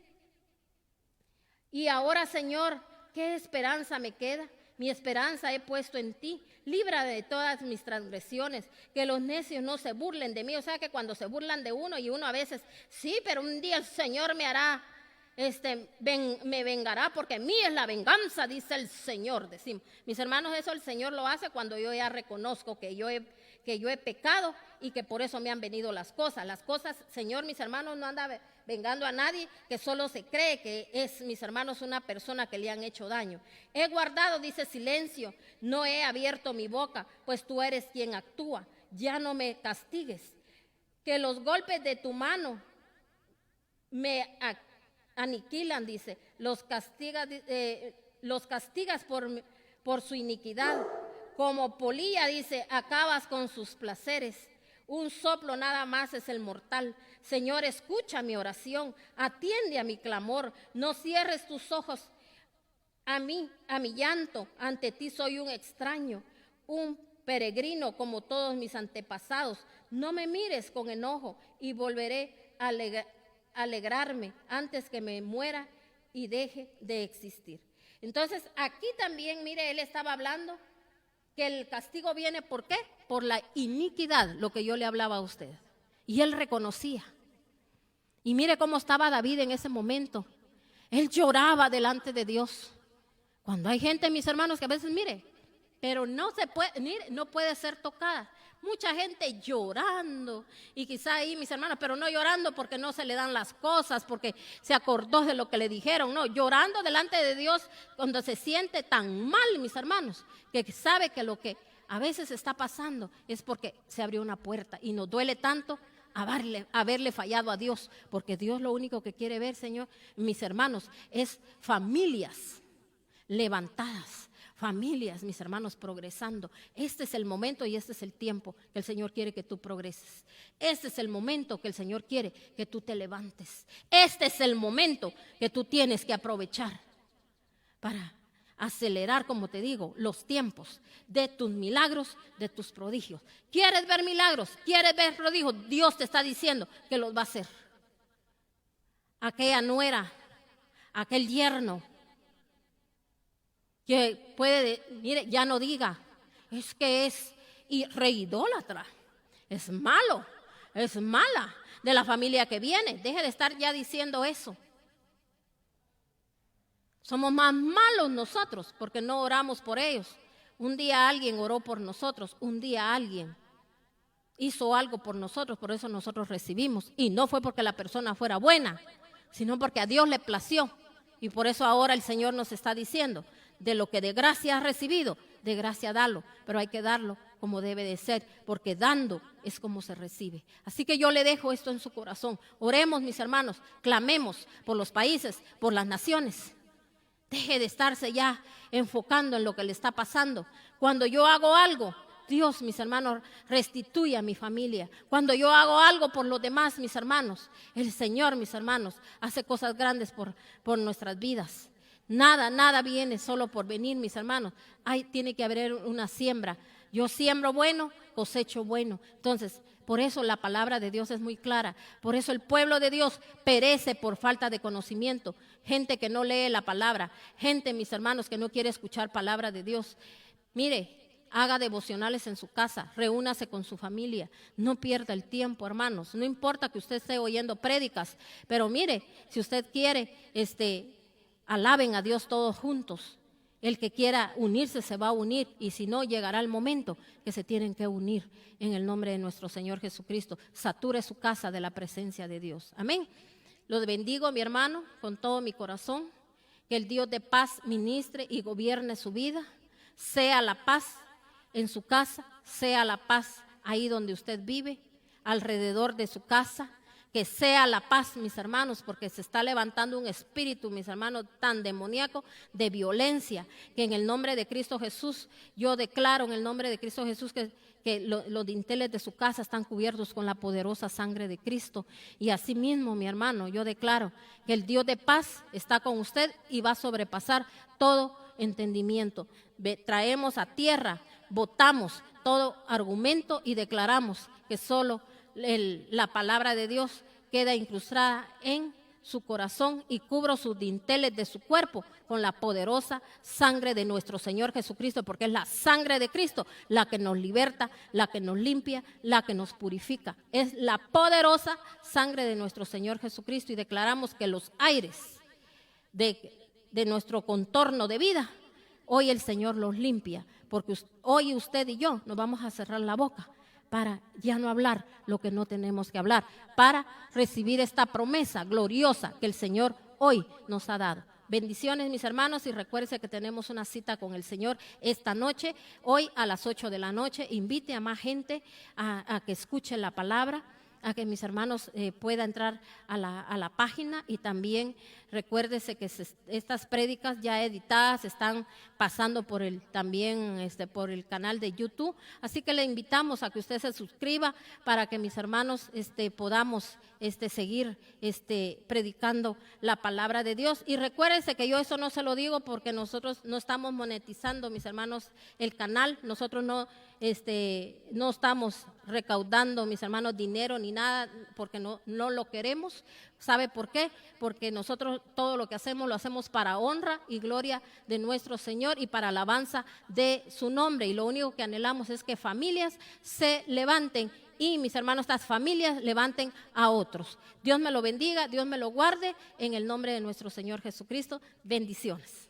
y ahora, Señor, ¿qué esperanza me queda? Mi esperanza he puesto en ti. Líbrame de todas mis transgresiones, que los necios no se burlen de mí. O sea, que cuando se burlan de uno y uno a veces, sí, pero un día el Señor me hará, me vengará, porque mí es la venganza, dice el Señor. Decimos, mis hermanos, eso el Señor lo hace cuando yo ya reconozco que yo he pecado y que por eso me han venido las cosas. Las cosas, Señor, mis hermanos, no anda vengando a nadie, que solo se cree que es, mis hermanos, una persona que le han hecho daño. He guardado, dice, silencio, no he abierto mi boca, pues tú eres quien actúa. Ya no me castigues, que los golpes de tu mano me aniquilan, dice, los castigas por su iniquidad. Como polilla, dice, acabas con sus placeres. Un soplo nada más es el mortal. Señor, escucha mi oración, atiende a mi clamor, no cierres tus ojos a mi llanto. Ante ti soy un extraño, un peregrino como todos mis antepasados. No me mires con enojo y volveré a alegrarme antes que me muera y deje de existir. Entonces, aquí también, mire, él estaba hablando que el castigo viene, ¿por qué? Por la iniquidad, lo que yo le hablaba a usted. Y él reconocía. Y mire cómo estaba David en ese momento. Él lloraba delante de Dios. Cuando hay gente, mis hermanos, que a veces, mire, pero no puede ser tocada. Mucha gente llorando, y quizá ahí, mis hermanos, pero no llorando porque no se le dan las cosas, porque se acordó de lo que le dijeron, no, llorando delante de Dios cuando se siente tan mal, mis hermanos, que sabe que lo que a veces está pasando es porque se abrió una puerta y nos duele tanto haberle fallado a Dios, porque Dios lo único que quiere ver, Señor, mis hermanos, es familias levantadas, familias, mis hermanos, progresando. Este es el momento y este es el tiempo que el Señor quiere que tú progreses. Este es el momento que el Señor quiere que tú te levantes. Este es el momento que tú tienes que aprovechar para acelerar, como te digo, los tiempos de tus milagros, de tus prodigios. ¿Quieres ver milagros? ¿Quieres ver prodigios? Dios te está diciendo que los va a hacer. Aquella nuera, aquel yerno, que puede, mire, ya no diga, es que es reidólatra, es malo, es mala de la familia que viene. Deje de estar ya diciendo eso. Somos más malos nosotros porque no oramos por ellos. Un día alguien oró por nosotros, un día alguien hizo algo por nosotros, por eso nosotros recibimos. Y no fue porque la persona fuera buena, sino porque a Dios le plació. Y por eso ahora el Señor nos está diciendo, de lo que de gracia has recibido, de gracia dalo, pero hay que darlo como debe de ser, porque dando es como se recibe. Así que yo le dejo esto en su corazón. Oremos, mis hermanos, clamemos por los países, por las naciones. Deje de estarse ya enfocando en lo que le está pasando. Cuando yo hago algo, Dios, mis hermanos, restituye a mi familia. Cuando yo hago algo por los demás, mis hermanos, el Señor, mis hermanos, hace cosas grandes por nuestras vidas. Nada viene solo por venir, mis hermanos. Tiene que haber una siembra. Yo siembro bueno, cosecho bueno. Entonces, por eso la palabra de Dios es muy clara. Por eso el pueblo de Dios perece por falta de conocimiento. Gente que no lee la palabra. Gente, mis hermanos, que no quiere escuchar palabra de Dios. Mire, haga devocionales en su casa. Reúnase con su familia. No pierda el tiempo, hermanos. No importa que usted esté oyendo prédicas. Pero mire, si usted quiere, alaben a Dios todos juntos. El que quiera unirse se va a unir y si no, llegará el momento que se tienen que unir en el nombre de nuestro Señor Jesucristo. Sature su casa de la presencia de Dios. Amén. Los bendigo, mi hermano, con todo mi corazón. Que el Dios de paz ministre y gobierne su vida. Sea la paz en su casa, sea la paz ahí donde usted vive, alrededor de su casa. Que sea la paz, mis hermanos, porque se está levantando un espíritu, mis hermanos, tan demoníaco de violencia, que en el nombre de Cristo Jesús, yo declaro en el nombre de Cristo Jesús que los dinteles de su casa están cubiertos con la poderosa sangre de Cristo. Y asimismo, mi hermano, yo declaro que el Dios de paz está con usted y va a sobrepasar todo entendimiento. Traemos a tierra, botamos todo argumento y declaramos que solo la palabra de Dios queda incrustada en su corazón y cubro sus dinteles de su cuerpo con la poderosa sangre de nuestro Señor Jesucristo, porque es la sangre de Cristo la que nos liberta, la que nos limpia, la que nos purifica. Es la poderosa sangre de nuestro Señor Jesucristo y declaramos que los aires de nuestro contorno de vida, hoy el Señor los limpia, porque hoy usted y yo nos vamos a cerrar la boca para ya no hablar lo que no tenemos que hablar, para recibir esta promesa gloriosa que el Señor hoy nos ha dado. Bendiciones, mis hermanos, y recuérdense que tenemos una cita con el Señor esta noche, hoy a las 8 de la noche. Invite a más gente a que escuche la palabra, a que mis hermanos puedan entrar a la página y también recuérdese que estas prédicas ya editadas están pasando por el canal de YouTube, así que le invitamos a que usted se suscriba para que mis hermanos podamos seguir predicando la palabra de Dios. Y recuérdense que yo eso no se lo digo porque nosotros no estamos monetizando, mis hermanos, el canal. Nosotros no estamos recaudando, mis hermanos, dinero ni nada porque no lo queremos. ¿Sabe por qué? Porque nosotros todo lo que hacemos lo hacemos para honra y gloria de nuestro Señor y para alabanza de su nombre. Y lo único que anhelamos es que familias se levanten y, mis hermanos, estas familias levanten a otros. Dios me lo bendiga, Dios me lo guarde en el nombre de nuestro Señor Jesucristo. Bendiciones.